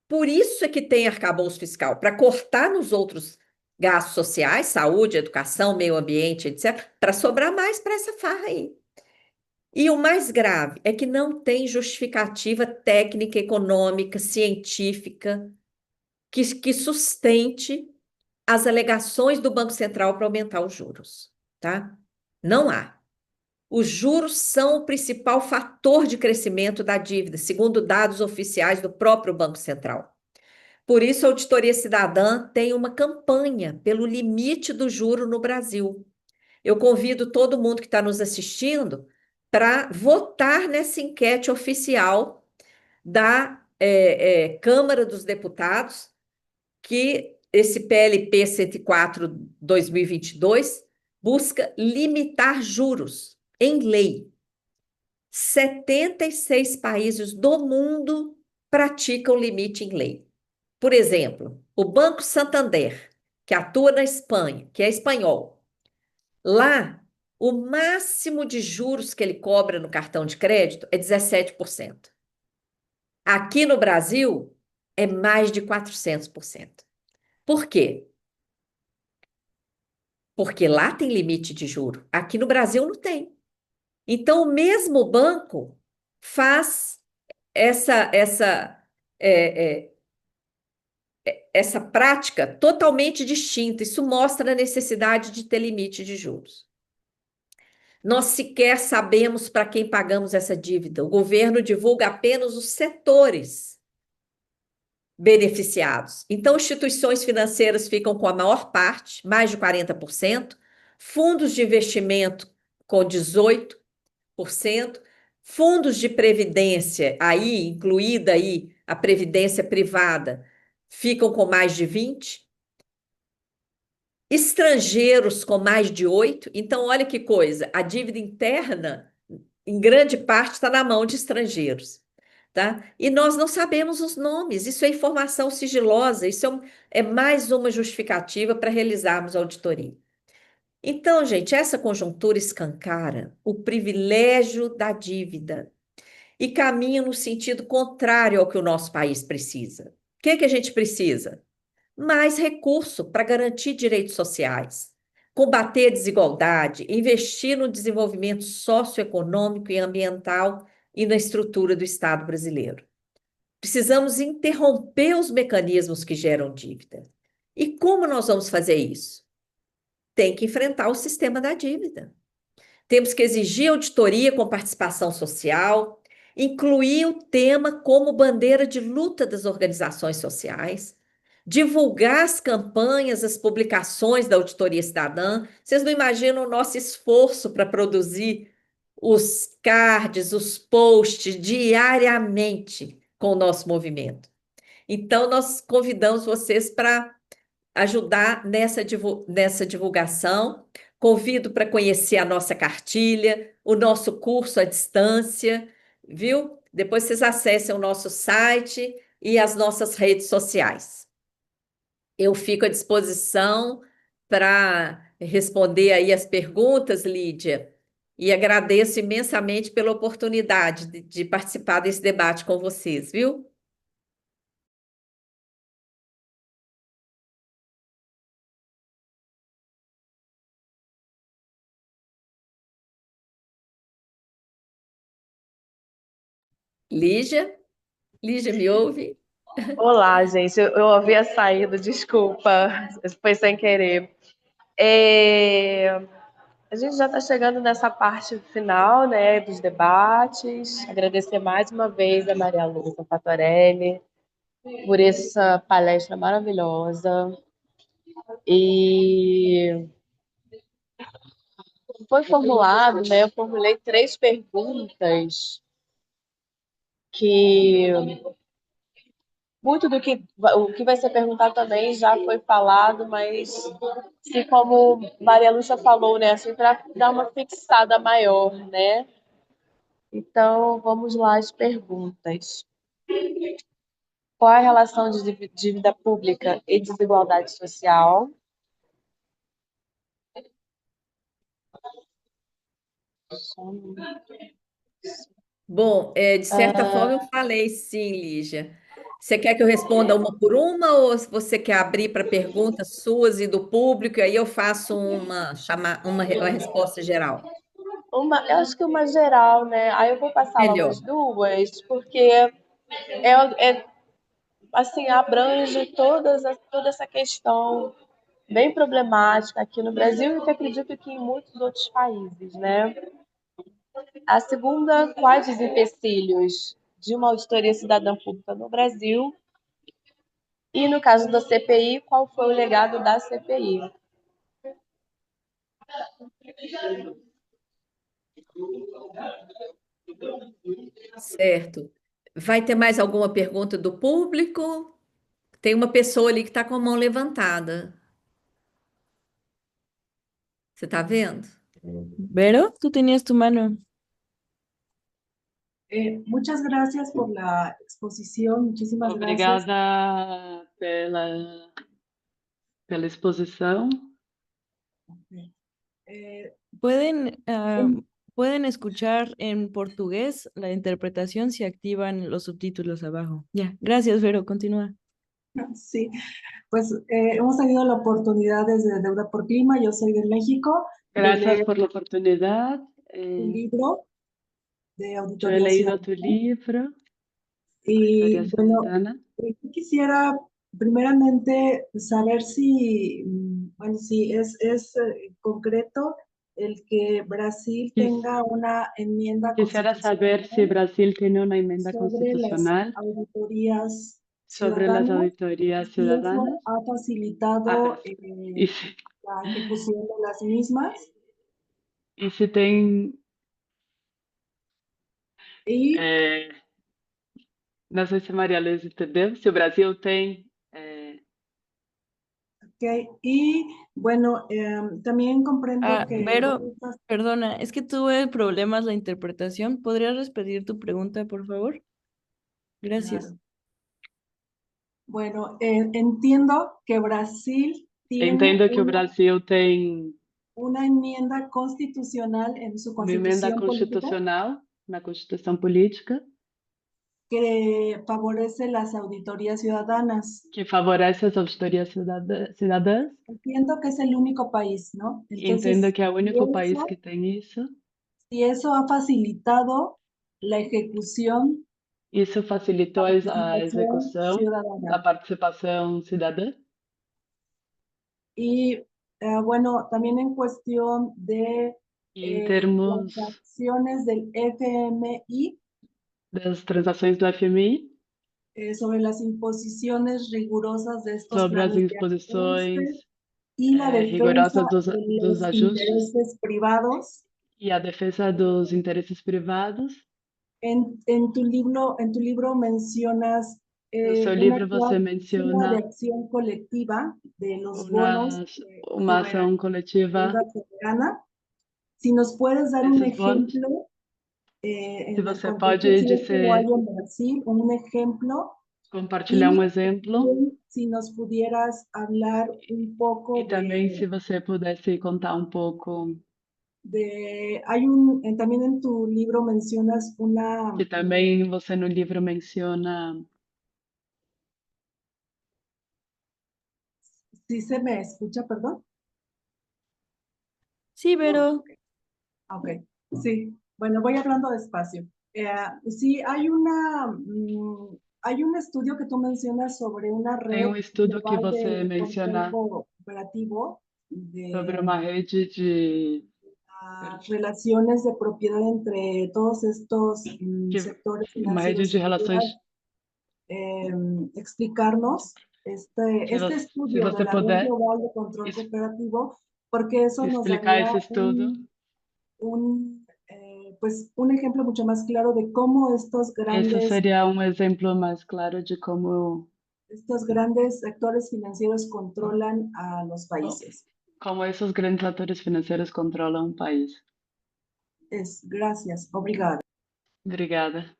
Por isso é que tem arcabouço fiscal, para cortar nos outros gastos sociais, saúde, educação, meio ambiente, etc., para sobrar mais para essa farra aí. E o mais grave é que não tem justificativa técnica, econômica, científica que sustente as alegações do Banco Central para aumentar os juros, tá? Não há. Os juros são o principal fator de crescimento da dívida, segundo dados oficiais do próprio Banco Central. Por isso, a Auditoria Cidadã tem uma campanha pelo limite do juro no Brasil. Eu convido todo mundo que está nos assistindo para votar nessa enquete oficial da Câmara dos Deputados, que esse PLP 104/2022 busca limitar juros em lei. 76 países do mundo praticam limite em lei. Por exemplo, o Banco Santander, que atua na Espanha, que é espanhol. Lá, o máximo de juros que ele cobra no cartão de crédito é 17%. Aqui no Brasil, é mais de 400%. Por quê? Porque lá tem limite de juro. Aqui no Brasil não tem. Então, o mesmo banco faz é, é, essa prática totalmente distinta. Isso mostra a necessidade de ter limite de juros. Nós sequer sabemos para quem pagamos essa dívida. O governo divulga apenas os setores beneficiados. Então, instituições financeiras ficam com a maior parte, mais de 40%, fundos de investimento com 18%, fundos de previdência, aí incluída aí a previdência privada, ficam com mais de 20%, estrangeiros com mais de 8%. Então, olha que coisa, a dívida interna, em grande parte, está na mão de estrangeiros. Tá? E nós não sabemos os nomes, isso é informação sigilosa, isso é mais uma justificativa para realizarmos a auditoria. Então, gente, essa conjuntura escancara o privilégio da dívida e caminha no sentido contrário ao que o nosso país precisa. O que é que a gente precisa? Mais recurso para garantir direitos sociais, combater a desigualdade, investir no desenvolvimento socioeconômico e ambiental e na estrutura do Estado brasileiro. Precisamos interromper os mecanismos que geram dívida. E como nós vamos fazer isso? Tem que enfrentar o sistema da dívida. Temos que exigir auditoria com participação social, incluir o tema como bandeira de luta das organizações sociais, divulgar as campanhas, as publicações da Auditoria Cidadã. Vocês não imaginam o nosso esforço para produzir os cards, os posts diariamente com o nosso movimento. Então, nós convidamos vocês para ajudar nessa divulgação. Convido para conhecer a nossa cartilha, o nosso curso à distância, viu? Depois vocês acessem o nosso site e as nossas redes sociais. Eu fico à disposição para responder aí as perguntas, Lídia, e agradeço imensamente pela oportunidade de participar desse debate com vocês, viu? Lígia? Lígia, me ouve? Olá, gente. Eu havia saído, desculpa, foi sem querer. A gente já está chegando nessa parte final, né, dos debates. Agradecer mais uma vez a Maria Lúcia Fatorelli por essa palestra maravilhosa. E foi formulado, né? Eu formulei 3 perguntas que muito do que o que vai ser perguntado também já foi falado, mas se como Maria Lúcia falou, né, assim para dar uma fixada maior, né? Então, vamos lá as perguntas. Qual é a relação de dívida pública e desigualdade social? Bom, de certa forma eu falei sim, Lígia. Você quer que eu responda uma por uma ou você quer abrir para perguntas suas e do público e aí eu faço uma resposta geral? Eu acho que uma geral, né? Aí eu vou passar logo Melhor. as duas, porque assim, abrange toda essa questão bem problemática aqui no Brasil e que acredito que em muitos outros países, né? A segunda, quais os empecilhos de uma auditoria cidadã pública no Brasil? E no caso da CPI, qual foi o legado da CPI? Certo. Vai ter mais alguma pergunta do público? Tem uma pessoa ali que está com a mão levantada. Você está vendo? Vero, tú tenías tu mano. Muchas gracias por la exposición, muchísimas gracias. Obrigada pela exposição. Eh, Pueden, en- pueden escuchar en portugués la interpretación si activan los subtítulos abajo. Ya, gracias, Vero, continúa. sí, pues hemos tenido la oportunidad desde Deuda por Clima, yo soy de México, de Graças leer por la oportunidade. un libro de Eu he Auditoría leído tu Ciudadana. livro, Auditoria Y bueno, Ciudadana. yo quisiera primeramente saber si, bueno, si es concreto el que Brasil Quis- tenga una enmienda Quisiera saber se constitucional Brasil tem uma emenda sobre las constitucional auditorías sobre as ciudadanas auditorias y eso ciudadanas. ha Ah, facilitado e se, la ejecución de las mismas. e se tem. Y, é, não sei se a Maria Luísa entendeu, se o Brasil tem. y bueno, también comprendo que Vero, bueno, estas. perdona, es que tuve problemas la interpretación. ¿Podrías repetir tu pregunta, por favor? Gracias. Claro. Bueno, entiendo que Brasil tiene Entendo que o Brasil tem una enmienda constitucional en su uma emenda constitución política constitucional na Constituição Política que favorece las auditorías ciudadanas. que favorece as auditorias cidadãs. Entiendo que es el único país, ¿no? Entendo Entonces, que é o si único país eso, que tem isso. si eso ha facilitado la ejecución, Isso facilitou a participación execução da ciudadana. participação cidadã. Y bueno, también en cuestión de E em termos las acciones del FMI das transações do FMI, sobre las imposiciones rigurosas de estos sobre as planes de imposições ajuste y la defensa rigorosas de dos los ajustes intereses privados. e a defesa dos interesses privados. En tu libro mencionas No seu una livro você cláusula de menciona acción colectiva de los bonos uma ação coletiva deuda soberana. Si nos puedes dar un desses bônus. ejemplo Se en el você contexto pode si es que lo hay dizer, en Brasil, un ejemplo. compartilhar Y exemplo. también, si nos pudieras hablar un poco E também se você pudesse contar pouco, también en tu libro mencionas que também você no livro menciona. ¿sí se me escucha, perdón? Sí, Vero. Ok, sí. Bueno, voy hablando despacio. Sí, hay un estudio que tú mencionas sobre una Tem red estudo que global você de menciona consejo operativo sobre de uma rede de relaciones de propiedad entre todos estos sectores uma rede financieros. de relações. Explicarnos este Se estudio de você la red puder global de control cooperativo, porque eso nos explicar daría esse estudo, pues un ejemplo mucho más claro de cómo Esse seria um exemplo mais claro de estos grandes actores financieros controlan a los países. como esses grandes atores financeiros controlam um país. Gracias, obrigada. Obrigada.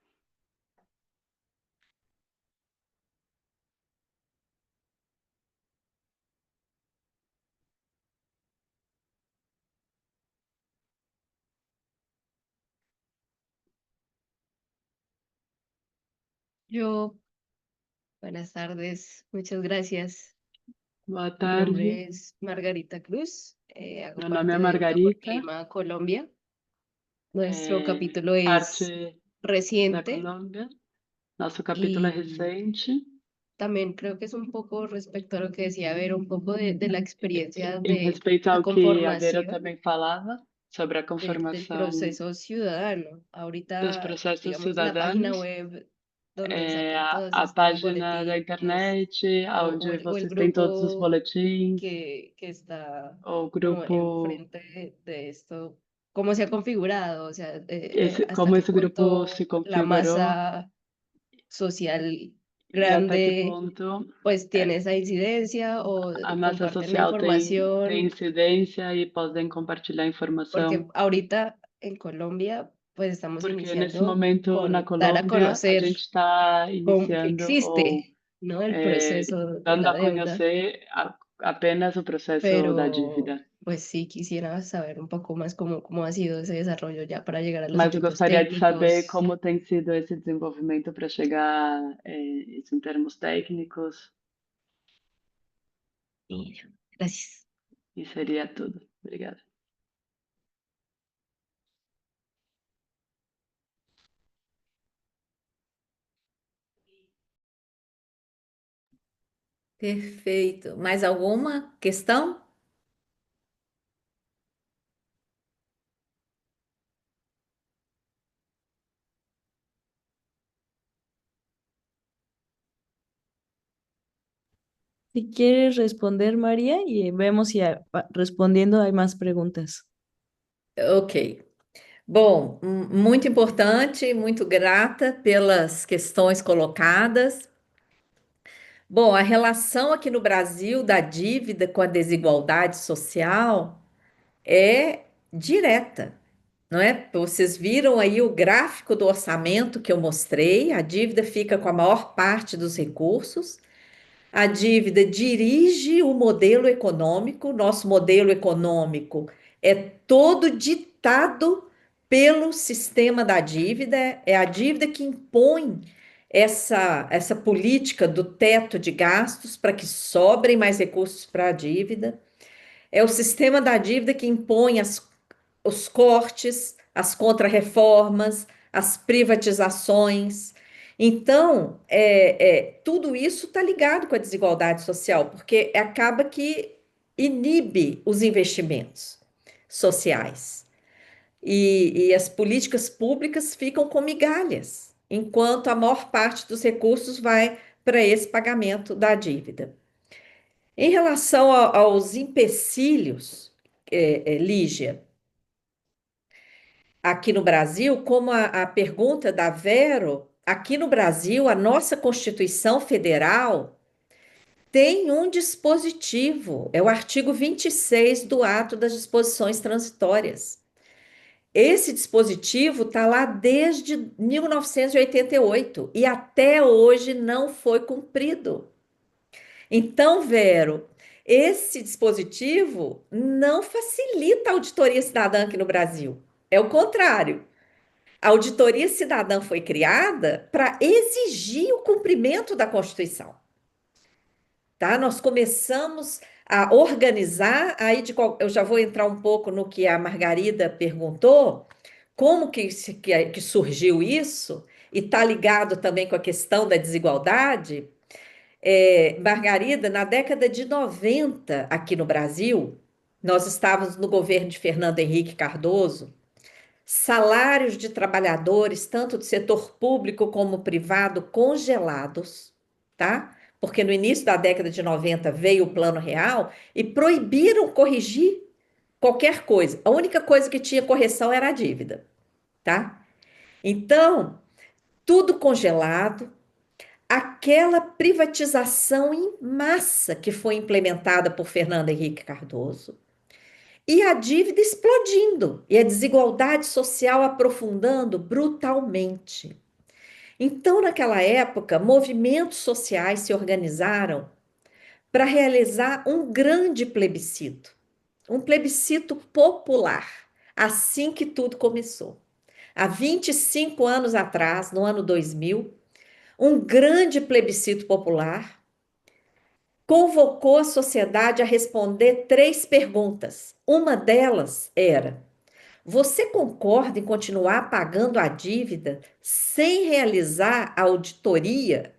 Yo, buenas tardes, muchas gracias. Boa Mi tarde. nombre es Margarita Cruz, hago Meu nome parte é de Deuda por Margarita, Clima Colombia. Nuestro capítulo parte es da reciente Colômbia. Nosso capítulo é y recente. también creo que es un poco respecto a lo que decía Vero, un poco de la experiencia Em de respeito la ao que a Vera conformación também falava sobre a del conformação proceso ciudadano. dos Ahorita, processos digamos, la página cidadãos, web donde sacan todos a estos página da boletines internet, onde o el vocês têm todos os grupo boletins, que está o como grupo, enfrente de esto, cómo se ha configurado, o sea, hasta como qué esse grupo se punto la configurou masa social e até que grande ponto pues tiene esa incidencia o a massa comparten la social tem información, incidência e podem compartilhar porque informação. ahorita en Colombia pues estamos Porque nesse iniciando momento na con dar a Colômbia a conocer gente está que iniciando ou existe, ¿no? El proceso de dando la a deuda. conhecer apenas o processo da Pero dívida. pues sí quisiera saber un poco más cómo ha sido ese desarrollo ya para llegar a los Mas eu equipos gostaria de saber técnicos. como tem sido esse desenvolvimento para chegar isso em termos técnicos, Y gracias. e seria tudo. Obrigada. Perfeito. Mais alguma questão? Si quieres responder, María, y vemos si respondiendo hay más preguntas. Ok. Bom, muito importante, muito grata pelas questões colocadas. Bom, a relação aqui no Brasil da dívida com a desigualdade social é direta, não é? Vocês viram aí o gráfico do orçamento que eu mostrei, a dívida fica com a maior parte dos recursos. A dívida dirige o modelo econômico, nosso modelo econômico é todo ditado pelo sistema da dívida, é a dívida que impõe essa política do teto de gastos para que sobrem mais recursos para a dívida, é o sistema da dívida que impõe os cortes, as contrarreformas, as privatizações. Então, tudo isso está ligado com a desigualdade social, porque acaba que inibe os investimentos sociais. E as políticas públicas ficam com migalhas, enquanto a maior parte dos recursos vai para esse pagamento da dívida. Em relação aos empecilhos, Lígia, aqui no Brasil, como a pergunta da Vero, aqui no Brasil, a nossa Constituição Federal tem um dispositivo, é o artigo 26 do Ato das Disposições Transitórias. Esse dispositivo está lá desde 1988 e até hoje não foi cumprido. Então, Vero, esse dispositivo não facilita a auditoria cidadã aqui no Brasil. É o contrário. A auditoria cidadã foi criada para exigir o cumprimento da Constituição. Tá? Nós começamos a organizar, eu já vou entrar um pouco no que a Margarida perguntou, como que surgiu isso, e está ligado também com a questão da desigualdade. Margarida, na década de 90, aqui no Brasil, nós estávamos no governo de Fernando Henrique Cardoso, salários de trabalhadores, tanto do setor público como privado, congelados, tá? Porque no início da década de 90 veio o Plano Real e proibiram corrigir qualquer coisa. A única coisa que tinha correção era a dívida, tá? Então, tudo congelado, aquela privatização em massa que foi implementada por Fernando Henrique Cardoso, e a dívida explodindo, e a desigualdade social aprofundando brutalmente. Então, naquela época, movimentos sociais se organizaram para realizar um plebiscito popular, assim que tudo começou. Há 25 anos atrás, no ano 2000, um grande plebiscito popular convocou a sociedade a responder 3 perguntas. Uma delas era: você concorda em continuar pagando a dívida sem realizar a auditoria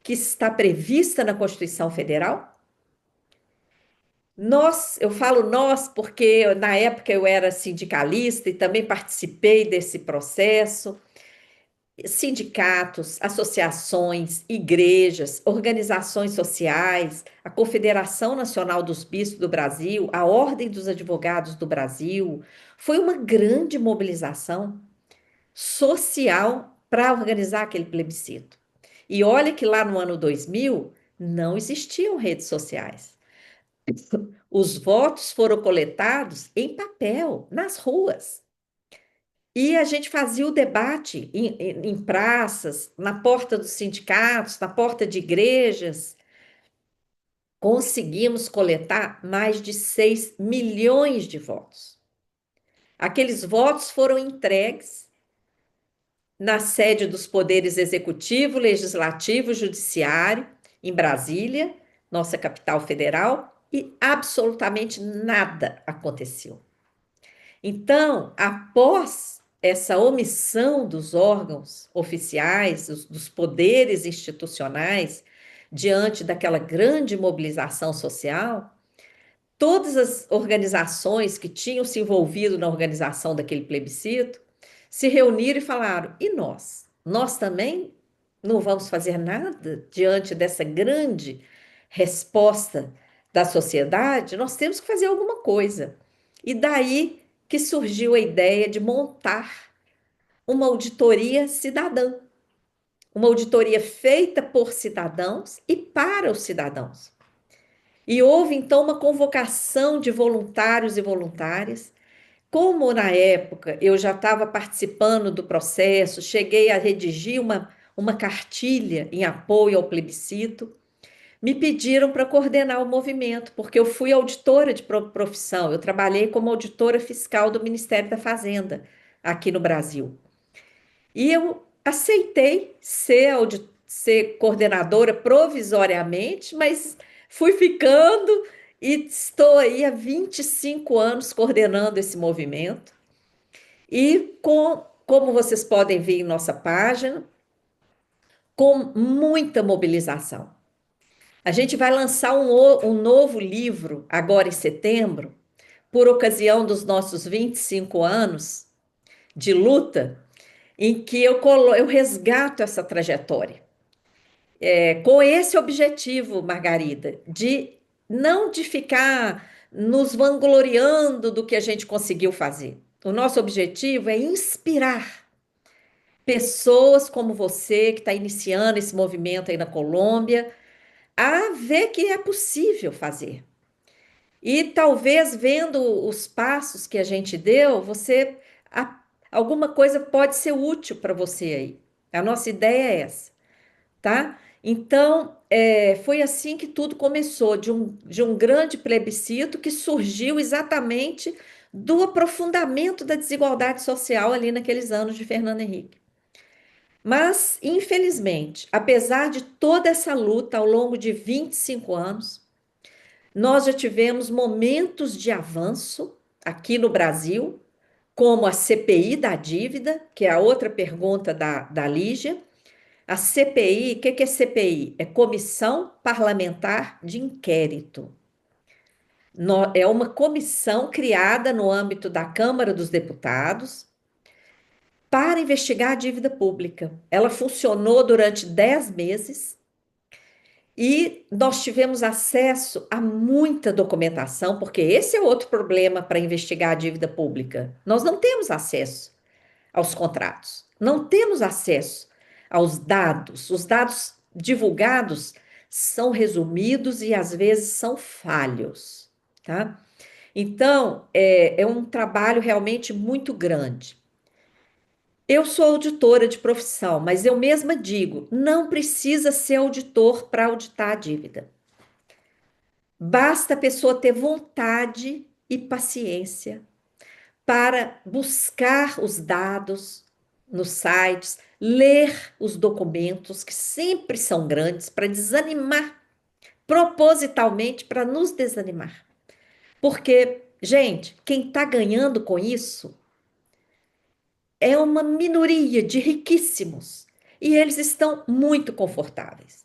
que está prevista na Constituição Federal? Eu falo nós porque na época eu era sindicalista e também participei desse processo. Sindicatos, associações, igrejas, organizações sociais, a Confederação Nacional dos Bispos do Brasil, a Ordem dos Advogados do Brasil. Foi uma grande mobilização social para organizar aquele plebiscito. E olha que lá no ano 2000 não existiam redes sociais. Os votos foram coletados em papel, nas ruas. E a gente fazia o debate em praças, na porta dos sindicatos, na porta de igrejas. Conseguimos coletar mais de 6 milhões de votos. Aqueles votos foram entregues na sede dos poderes executivo, legislativo, judiciário, em Brasília, nossa capital federal, e absolutamente nada aconteceu. Então, após essa omissão dos órgãos oficiais, dos poderes institucionais, diante daquela grande mobilização social, todas as organizações que tinham se envolvido na organização daquele plebiscito se reuniram e falaram: e nós? Nós também não vamos fazer nada diante dessa grande resposta da sociedade? Nós temos que fazer alguma coisa. E daí que surgiu a ideia de montar uma auditoria cidadã, uma auditoria feita por cidadãos e para os cidadãos. E houve então uma convocação de voluntários e voluntárias. Como na época eu já estava participando do processo, cheguei a redigir uma cartilha em apoio ao plebiscito, me pediram para coordenar o movimento, porque eu fui auditora de profissão, eu trabalhei como auditora fiscal do Ministério da Fazenda aqui no Brasil. E eu aceitei ser coordenadora provisoriamente, mas fui ficando e estou aí há 25 anos coordenando esse movimento. E como vocês podem ver em nossa página, com muita mobilização. A gente vai lançar um novo livro agora em setembro, por ocasião dos nossos 25 anos de luta, em que eu resgato essa trajetória. Com esse objetivo, Margarida, não de ficar nos vangloriando do que a gente conseguiu fazer. O nosso objetivo é inspirar pessoas como você, que está iniciando esse movimento aí na Colômbia, a ver que é possível fazer. E talvez vendo os passos que a gente deu, alguma coisa pode ser útil para você aí. A nossa ideia é essa, tá? Então, foi assim que tudo começou, de um grande plebiscito que surgiu exatamente do aprofundamento da desigualdade social ali naqueles anos de Fernando Henrique. Mas, infelizmente, apesar de toda essa luta ao longo de 25 anos, nós já tivemos momentos de avanço aqui no Brasil, como a CPI da dívida, que é a outra pergunta da Lígia. A CPI, o que é CPI? É Comissão Parlamentar de Inquérito. É uma comissão criada no âmbito da Câmara dos Deputados para investigar a dívida pública. Ela funcionou durante 10 meses E nós tivemos acesso a muita documentação, porque esse é outro problema para investigar a dívida pública. Nós não temos acesso aos contratos, não temos acesso aos dados. Os dados divulgados são resumidos e às vezes são falhos, tá? Então, é um trabalho realmente muito grande. Eu sou auditora de profissão, mas eu mesma digo, não precisa ser auditor para auditar a dívida. Basta a pessoa ter vontade e paciência para buscar os dados nos sites, ler os documentos, que sempre são grandes, para desanimar, propositalmente para nos desanimar. Porque, gente, quem está ganhando com isso é uma minoria de riquíssimos. E eles estão muito confortáveis.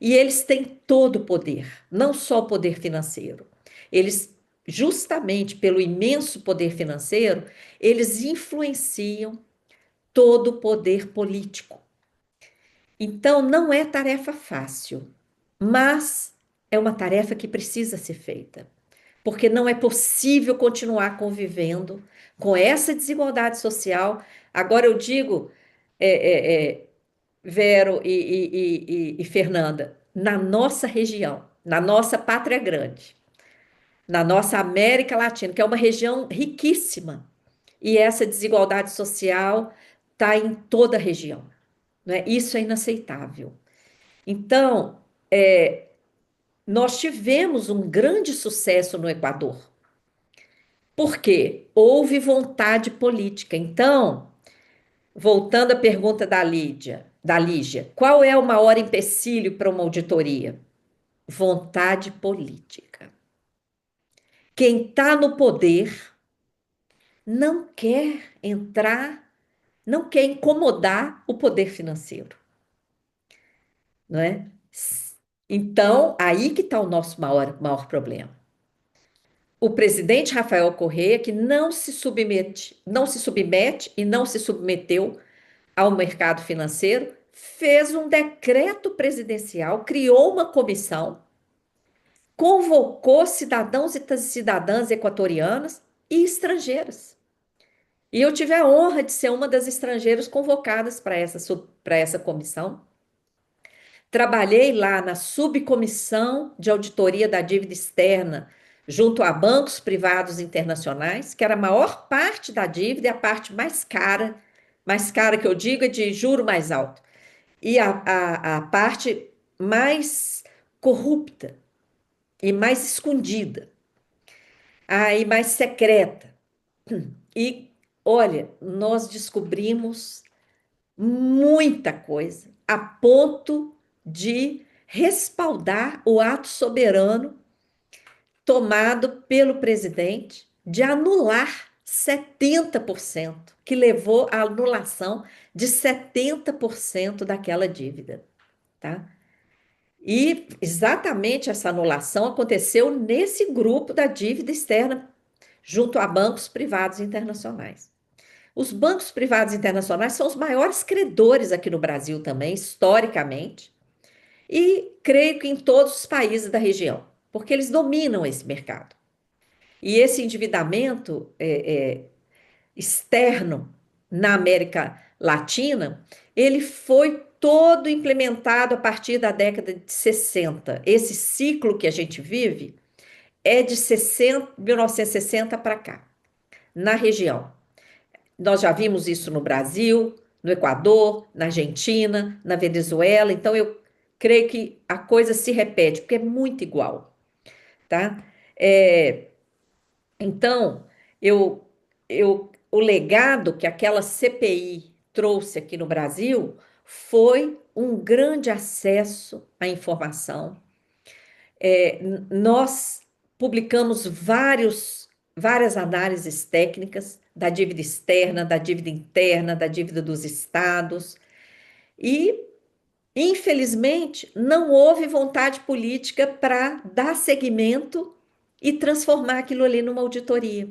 E eles têm todo o poder, não só o poder financeiro. Eles, justamente pelo imenso poder financeiro, eles influenciam todo o poder político. Então, não é tarefa fácil, mas é uma tarefa que precisa ser feita, porque não é possível continuar convivendo com essa desigualdade social. Agora, eu digo, Vero e Fernanda, na nossa região, na nossa pátria grande, na nossa América Latina, que é uma região riquíssima, e essa desigualdade social está em toda a região, né? Isso é inaceitável. Então, nós tivemos um grande sucesso no Equador, porque houve vontade política. Então, voltando à pergunta da Lígia, qual é o maior empecilho para uma auditoria? Vontade política. Quem está no poder não quer entrar, não quer incomodar o poder financeiro, não é? Então, aí que está o nosso maior problema. O presidente Rafael Correa, que não se submete e não se submeteu ao mercado financeiro, fez um decreto presidencial, criou uma comissão, convocou cidadãos e cidadãs equatorianas e estrangeiras. E eu tive a honra de ser uma das estrangeiras convocadas para essa comissão. Trabalhei lá na subcomissão de auditoria da dívida externa, junto a bancos privados internacionais, que era a maior parte da dívida e a parte mais cara que eu digo é de juro mais alto, e a parte mais corrupta e mais escondida, e mais secreta. E olha, nós descobrimos muita coisa a ponto de respaldar o ato soberano tomado pelo presidente de anular 70%, que levou à anulação de 70% daquela dívida, tá? E exatamente essa anulação aconteceu nesse grupo da dívida externa, junto a bancos privados internacionais. Os bancos privados internacionais são os maiores credores aqui no Brasil também, historicamente, e creio que em todos os países da região, porque eles dominam esse mercado. E esse endividamento externo na América Latina, ele foi todo implementado a partir da década de 60. Esse ciclo que a gente vive é de 1960 para cá, na região. Nós já vimos isso no Brasil, no Equador, na Argentina, na Venezuela. Então, eu creio que a coisa se repete, porque é muito igual, tá? Então, o legado que aquela CPI trouxe aqui no Brasil foi um grande acesso à informação. Nós publicamos várias análises técnicas da dívida externa, da dívida interna, da dívida dos estados, e, infelizmente, não houve vontade política para dar seguimento e transformar aquilo ali numa auditoria.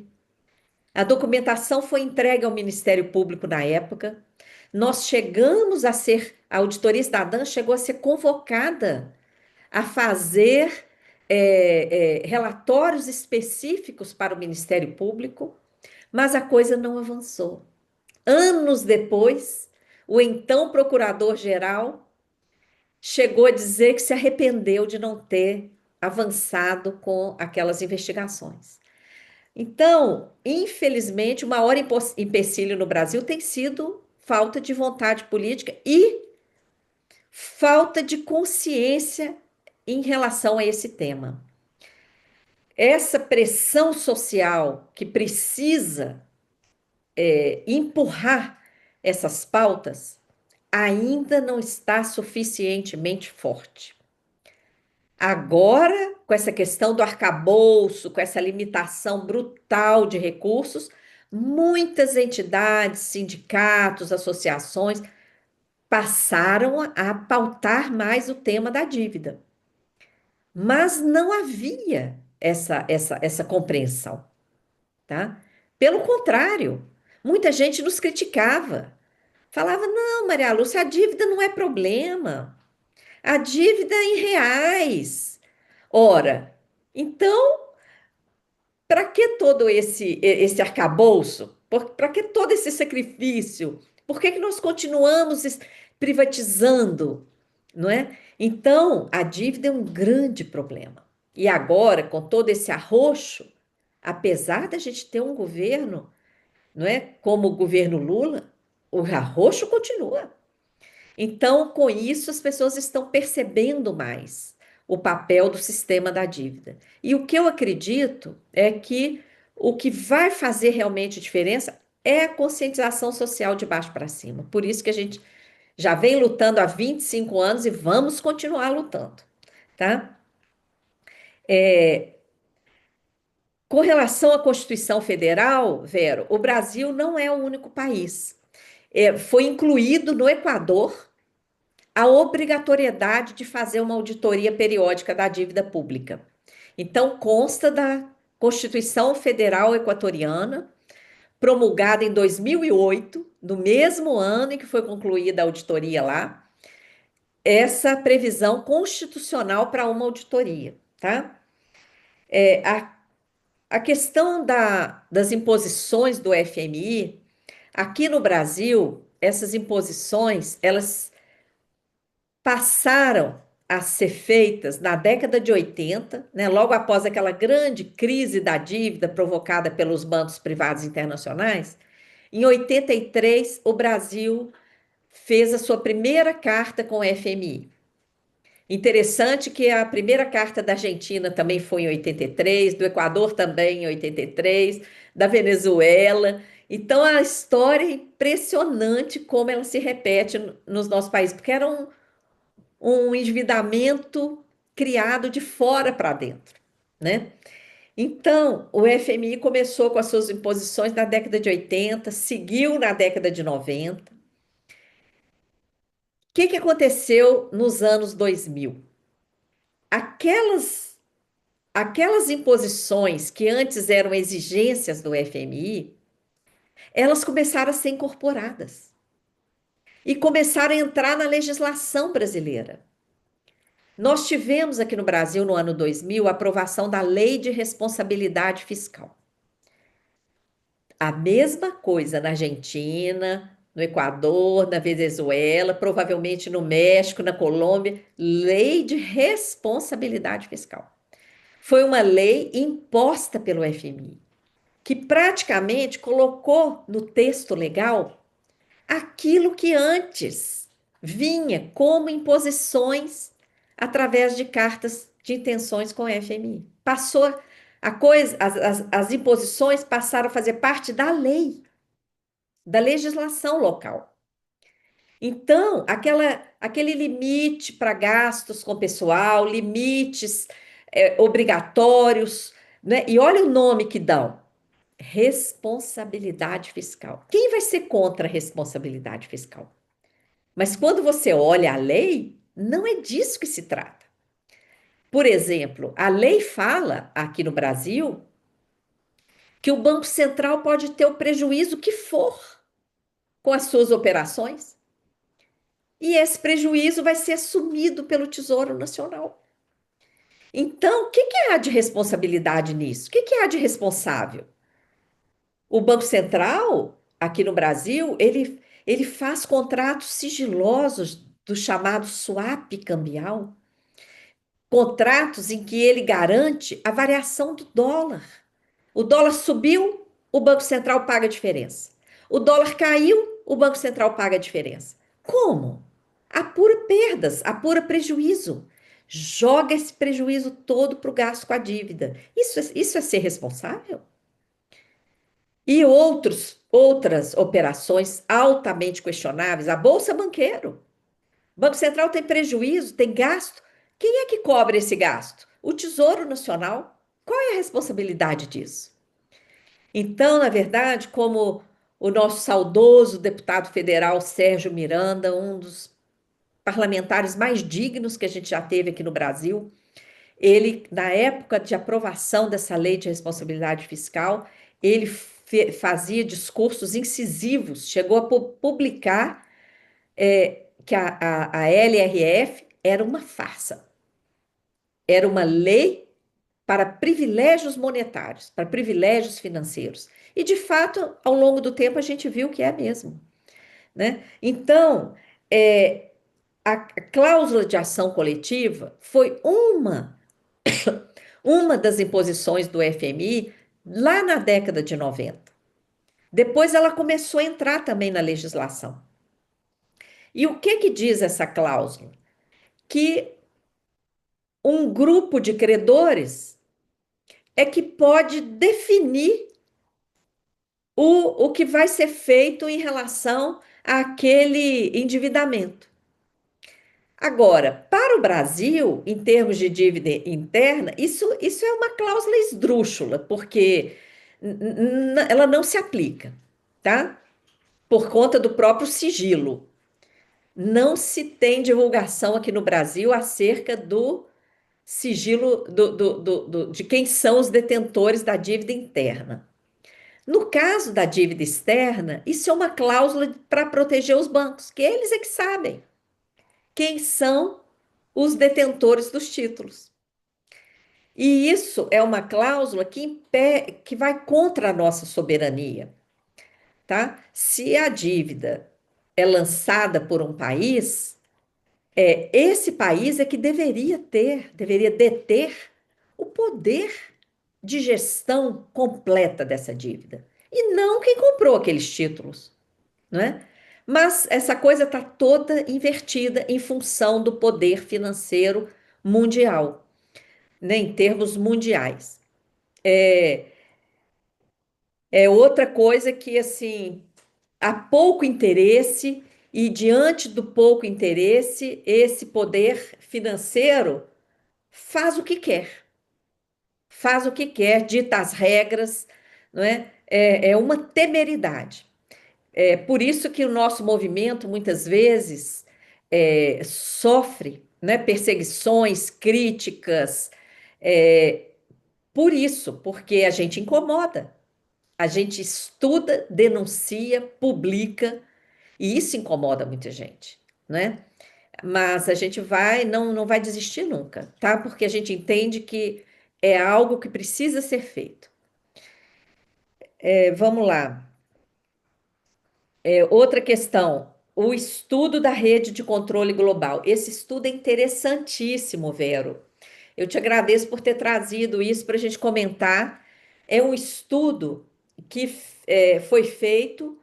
A documentação foi entregue ao Ministério Público na época. A Auditoria Cidadã chegou a ser convocada a fazer relatórios específicos para o Ministério Público, mas a coisa não avançou. Anos depois, o então procurador-geral chegou a dizer que se arrependeu de não ter avançado com aquelas investigações. Então, infelizmente, o maior empecilho no Brasil tem sido falta de vontade política e falta de consciência em relação a esse tema. Essa pressão social que precisa empurrar essas pautas ainda não está suficientemente forte. Agora, com essa questão do arcabouço, com essa limitação brutal de recursos, muitas entidades, sindicatos, associações passaram a pautar mais o tema da dívida. Mas não havia essa compreensão, tá? Pelo contrário, muita gente nos criticava. Falava, não, Maria Lúcia, a dívida não é problema. A dívida é em reais. Ora, então, para que todo esse arcabouço? Para que todo esse sacrifício? Por que nós continuamos privatizando, não é? Então, a dívida é um grande problema. E agora, com todo esse arroxo, apesar da gente ter um governo, não é, como o governo Lula, o arroxo continua. Então, com isso, as pessoas estão percebendo mais o papel do sistema da dívida. E o que eu acredito é que o que vai fazer realmente diferença é a conscientização social de baixo para cima. Por isso que a gente já vem lutando há 25 anos e vamos continuar lutando, tá? Com relação à Constituição Federal, Vero, o Brasil não é o único país. Foi incluído no Equador a obrigatoriedade de fazer uma auditoria periódica da dívida pública. Então, consta da Constituição Federal Equatoriana, promulgada em 2008, no mesmo ano em que foi concluída a auditoria lá, essa previsão constitucional para uma auditoria, tá? A questão das imposições do FMI, aqui no Brasil, essas imposições, elas passaram a ser feitas na década de 80, né, logo após aquela grande crise da dívida provocada pelos bancos privados internacionais. Em 83, o Brasil fez a sua primeira carta com o FMI. Interessante que a primeira carta da Argentina também foi em 83, do Equador também em 83, da Venezuela. Então, a história é impressionante como ela se repete nos nossos países, porque era um endividamento criado de fora para dentro, né? Então, o FMI começou com as suas imposições na década de 80, seguiu na década de 90. O que aconteceu nos anos 2000? Aquelas imposições que antes eram exigências do FMI, elas começaram a ser incorporadas e começaram a entrar na legislação brasileira. Nós tivemos aqui no Brasil, no ano 2000, a aprovação da Lei de Responsabilidade Fiscal. A mesma coisa na Argentina, no Equador, na Venezuela, provavelmente no México, na Colômbia, Lei de Responsabilidade Fiscal. Foi uma lei imposta pelo FMI, que praticamente colocou no texto legal aquilo que antes vinha como imposições através de cartas de intenções com o FMI. Passou a coisa, as imposições passaram a fazer parte da lei, da legislação local. Então, aquele limite para gastos com pessoal, limites obrigatórios, né? E olha o nome que dão: responsabilidade fiscal. Quem vai ser contra a responsabilidade fiscal? Mas quando você olha a lei, não é disso que se trata. Por exemplo, a lei fala aqui no Brasil que o Banco Central pode ter o prejuízo que for com as suas operações e esse prejuízo vai ser assumido pelo Tesouro Nacional. Então, o que que há de responsabilidade nisso? O que que há de responsável? O Banco Central, aqui no Brasil, ele faz contratos sigilosos do chamado swap cambial, contratos em que ele garante a variação do dólar. O dólar subiu, o Banco Central paga a diferença. O dólar caiu, o Banco Central paga a diferença. Como? Apura perdas, apura prejuízo. Joga esse prejuízo todo para o gasto com a dívida. Isso é ser responsável? E outras operações altamente questionáveis. A Bolsa Banqueiro. O Banco Central tem prejuízo, tem gasto. Quem é que cobra esse gasto? O Tesouro Nacional. Qual é a responsabilidade disso? Então, na verdade, como o nosso saudoso deputado federal Sérgio Miranda, um dos parlamentares mais dignos que a gente já teve aqui no Brasil, ele, na época de aprovação dessa lei de responsabilidade fiscal, ele fazia discursos incisivos, chegou a publicar que a LRF era uma farsa, era uma lei para privilégios monetários, para privilégios financeiros. E, de fato, ao longo do tempo, a gente viu que é mesmo, né? Então, a cláusula de ação coletiva foi uma das imposições do FMI lá na década de 90. Depois ela começou a entrar também na legislação. E o que que diz essa cláusula? Que um grupo de credores é que pode definir o que vai ser feito em relação àquele endividamento. Agora, para o Brasil, em termos de dívida interna, isso é uma cláusula esdrúxula, porque ela não se aplica, tá? Por conta do próprio sigilo. Não se tem divulgação aqui no Brasil acerca do sigilo de quem são os detentores da dívida interna. No caso da dívida externa, isso é uma cláusula para proteger os bancos, que eles é que sabem quem são os detentores dos títulos. E isso é uma cláusula que vai contra a nossa soberania, tá? Se a dívida é lançada por um país, esse país é que deveria deter o poder de gestão completa dessa dívida. E não quem comprou aqueles títulos, não é? Mas essa coisa está toda invertida em função do poder financeiro mundial, né, em termos mundiais. É outra coisa que, assim, há pouco interesse, e diante do pouco interesse, esse poder financeiro faz o que quer. Faz o que quer, dita as regras, não é? É uma temeridade. É por isso que o nosso movimento, muitas vezes, sofre, né, perseguições, críticas, por isso, porque a gente incomoda. A gente estuda, denuncia, publica, e isso incomoda muita gente, né? Mas a gente não vai desistir nunca, tá? Porque a gente entende que é algo que precisa ser feito. Vamos lá. Outra questão, o estudo da rede de controle global. Esse estudo é interessantíssimo, Vero. Eu te agradeço por ter trazido isso para a gente comentar. É um estudo que foi feito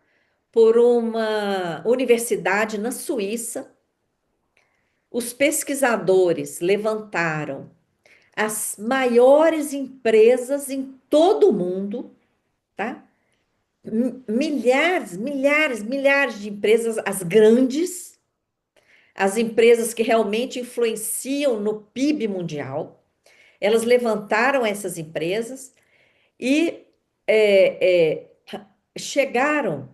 por uma universidade na Suíça. Os pesquisadores levantaram as maiores empresas em todo o mundo, tá? Milhares de empresas, as empresas que realmente influenciam no PIB mundial. Elas levantaram essas empresas e chegaram.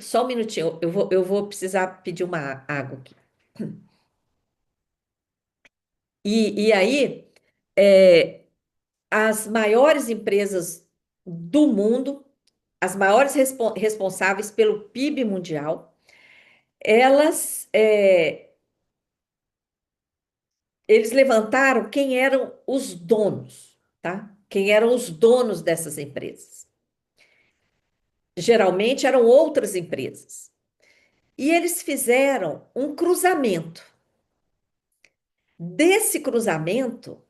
Só um minutinho, eu vou precisar pedir uma água aqui. E aí, as maiores empresas do mundo, as maiores responsáveis pelo PIB mundial, elas eles levantaram quem eram os donos, tá? Quem eram os donos dessas empresas. Geralmente eram outras empresas. E eles fizeram um cruzamento. Desse cruzamento,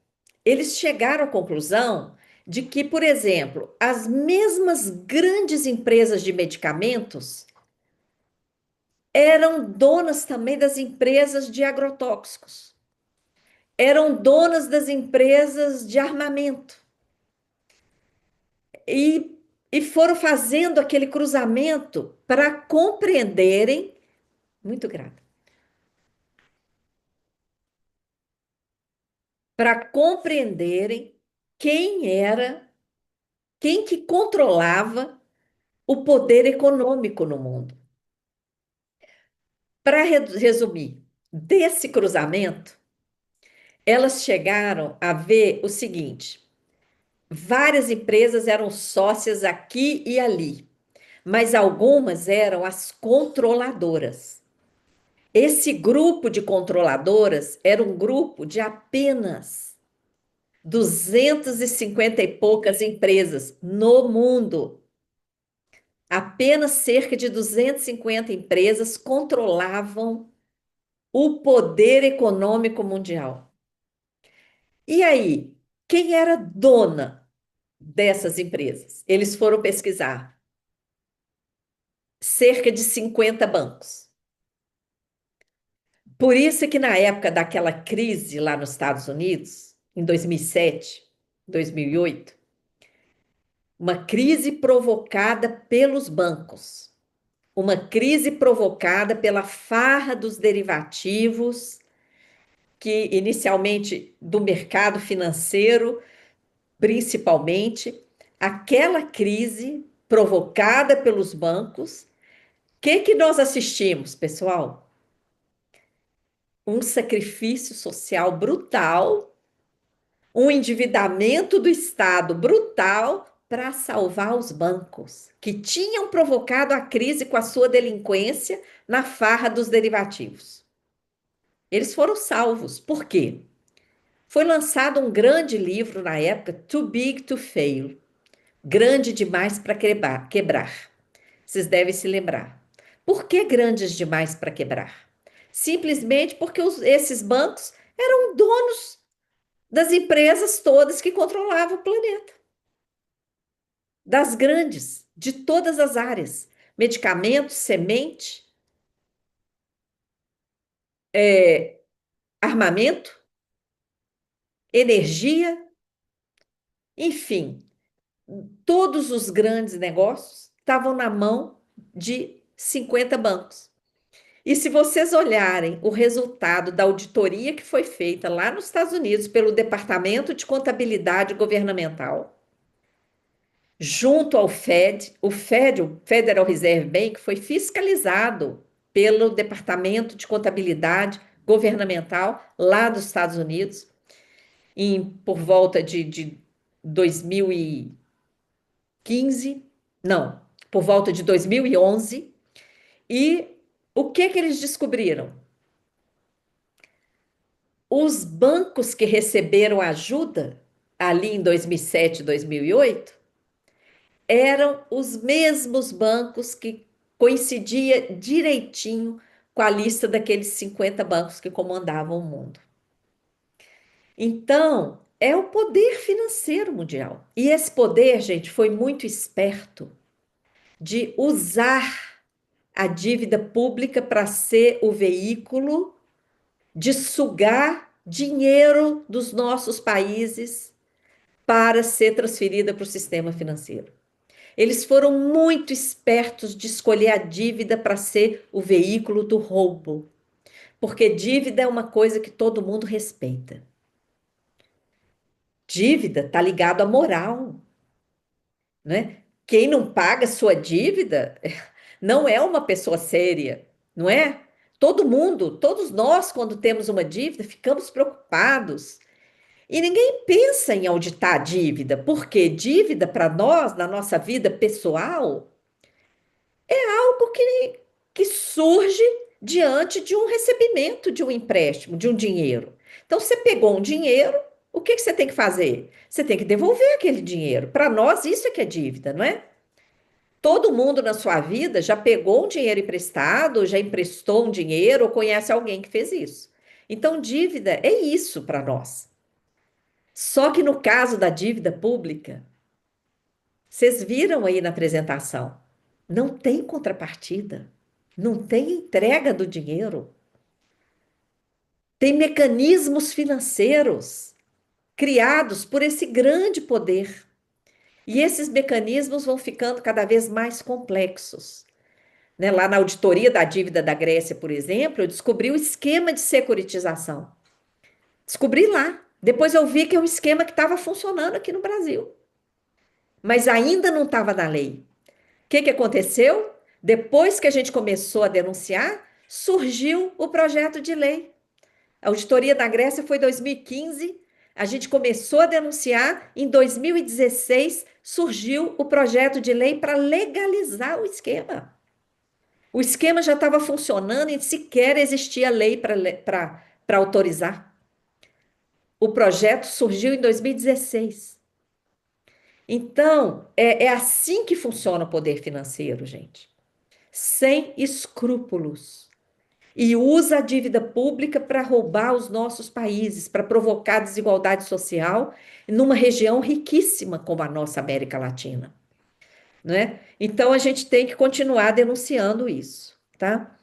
eles chegaram à conclusão de que, por exemplo, as mesmas grandes empresas de medicamentos eram donas também das empresas de agrotóxicos, eram donas das empresas de armamento. E foram fazendo aquele cruzamento para compreenderem, muito grata, para compreenderem quem que controlava o poder econômico no mundo. Para resumir, desse cruzamento, elas chegaram a ver o seguinte: várias empresas eram sócias aqui e ali, mas algumas eram as controladoras. Esse grupo de controladoras era um grupo de apenas 250 e poucas empresas no mundo. Apenas cerca de 250 empresas controlavam o poder econômico mundial. E aí, quem era dona dessas empresas? Eles foram pesquisar. Cerca de 50 bancos. Por isso que na época daquela crise lá nos Estados Unidos, em 2007, 2008, uma crise provocada pelos bancos, uma crise provocada pela farra dos derivativos, que inicialmente do mercado financeiro, principalmente, aquela crise provocada pelos bancos. O que nós assistimos, pessoal? Um sacrifício social brutal, um endividamento do Estado brutal para salvar os bancos, que tinham provocado a crise com a sua delinquência na farra dos derivativos. Eles foram salvos. Por quê? Foi lançado um grande livro na época, Too Big to Fail, grande demais para quebrar. Vocês devem se lembrar. Por que grandes demais para quebrar? Simplesmente porque esses bancos eram donos das empresas todas que controlavam o planeta. Das grandes, de todas as áreas. Medicamentos, semente, armamento, energia, enfim, todos os grandes negócios estavam na mão de 50 bancos. E se vocês olharem o resultado da auditoria que foi feita lá nos Estados Unidos pelo Departamento de Contabilidade Governamental, junto ao Fed, o Federal Reserve Bank, foi fiscalizado pelo Departamento de Contabilidade Governamental lá dos Estados Unidos, por volta de 2015, não, por volta de 2011, e o que eles descobriram? Os bancos que receberam ajuda ali em 2007, 2008, eram os mesmos bancos que coincidia direitinho com a lista daqueles 50 bancos que comandavam o mundo. Então, é o poder financeiro mundial. E esse poder, gente, foi muito esperto de usar a dívida pública para ser o veículo de sugar dinheiro dos nossos países para ser transferida para o sistema financeiro. Eles foram muito espertos de escolher a dívida para ser o veículo do roubo, porque dívida é uma coisa que todo mundo respeita. Dívida está ligado à moral, né? Quem não paga sua dívida não é uma pessoa séria, não é? Todo mundo, todos nós, quando temos uma dívida, ficamos preocupados. E ninguém pensa em auditar a dívida, porque dívida para nós, na nossa vida pessoal, é algo que surge diante de um recebimento de um empréstimo, de um dinheiro. Então, você pegou um dinheiro, o que que você tem que fazer? Você tem que devolver aquele dinheiro. Para nós, isso é que é dívida, não é? Todo mundo na sua vida já pegou um dinheiro emprestado, já emprestou um dinheiro ou conhece alguém que fez isso. Então, dívida é isso para nós. Só que no caso da dívida pública, vocês viram aí na apresentação, não tem contrapartida, não tem entrega do dinheiro, tem mecanismos financeiros criados por esse grande poder. E esses mecanismos vão ficando cada vez mais complexos. Né? Lá na auditoria da dívida da Grécia, por exemplo, eu descobri o esquema de securitização. Descobri lá. Depois eu vi que é um esquema que estava funcionando aqui no Brasil, mas ainda não estava na lei. O que que aconteceu? Depois que a gente começou a denunciar, surgiu o projeto de lei. A auditoria da Grécia foi em 2015, a gente começou a denunciar, em 2016 surgiu o projeto de lei para legalizar o esquema. O esquema já estava funcionando e sequer existia lei para autorizar. O projeto surgiu em 2016. Então, é assim que funciona o poder financeiro, gente. Sem escrúpulos. E usa a dívida pública para roubar os nossos países, para provocar desigualdade social numa região riquíssima como a nossa América Latina, né? Então a gente tem que continuar denunciando isso, tá?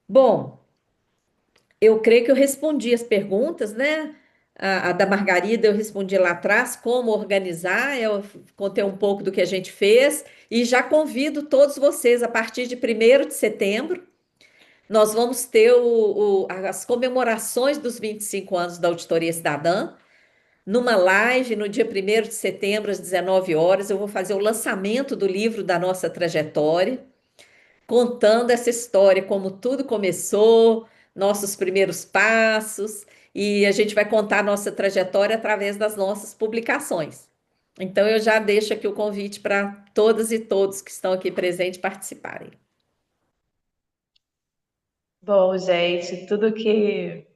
Bom, eu creio que eu respondi as perguntas, né? A da Margarida eu respondi lá atrás, como organizar, eu contei um pouco do que a gente fez e já convido todos vocês a partir de 1º de setembro. Nós vamos ter as comemorações dos 25 anos da Auditoria Cidadã. Numa live, no dia 1º de setembro, às 19 horas, eu vou fazer o lançamento do livro da nossa trajetória, contando essa história, como tudo começou, nossos primeiros passos, e a gente vai contar a nossa trajetória através das nossas publicações. Então, eu já deixo aqui o convite para todas e todos que estão aqui presentes participarem. Bom, gente, tudo que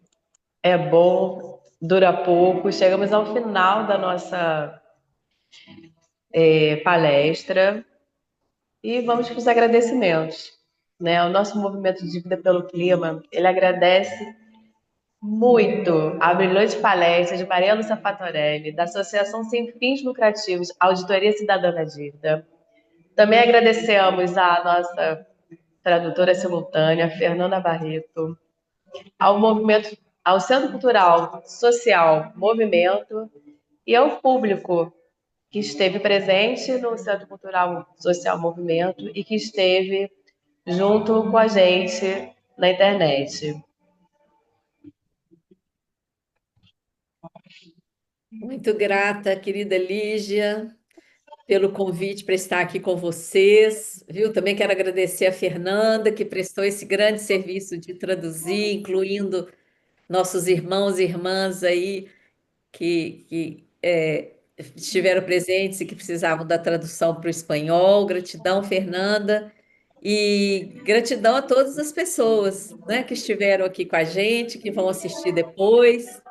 é bom dura pouco. Chegamos ao final da nossa palestra e vamos para os agradecimentos. Né? O nosso movimento de Vida pelo Clima, ele agradece muito a brilhante palestra de Maria Lúcia Fatorelli, da Associação Sem Fins Lucrativos Auditoria Cidadã da Dívida. Também agradecemos à nossa tradutora simultânea, Fernanda Barreto, ao movimento, ao Centro Cultural Social Movimento e ao público que esteve presente no Centro Cultural Social Movimento e que esteve junto com a gente na internet. Muito grata, querida Lígia, pelo convite para estar aqui com vocês, viu? Também quero agradecer a Fernanda, que prestou esse grande serviço de traduzir, incluindo nossos irmãos e irmãs aí que estiveram presentes e que precisavam da tradução para o espanhol. Gratidão, Fernanda, e gratidão a todas as pessoas, né, que estiveram aqui com a gente, que vão assistir depois.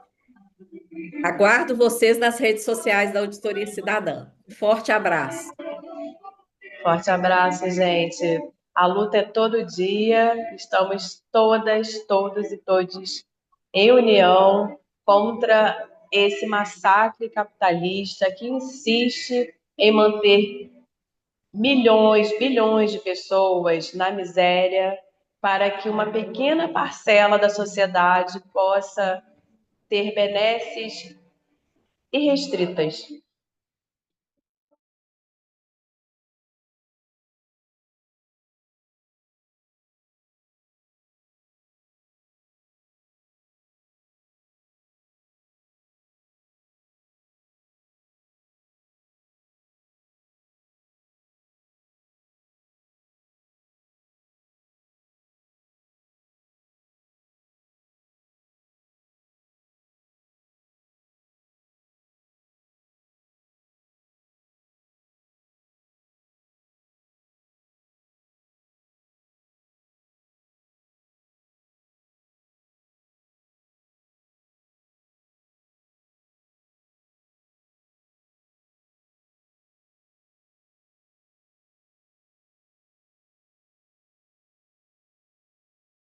Aguardo vocês nas redes sociais da Auditoria Cidadã. Forte abraço. Forte abraço, gente. A luta é todo dia, estamos todas, todos e todes em união contra esse massacre capitalista que insiste em manter milhões, bilhões de pessoas na miséria para que uma pequena parcela da sociedade possa ter benesses irrestritas.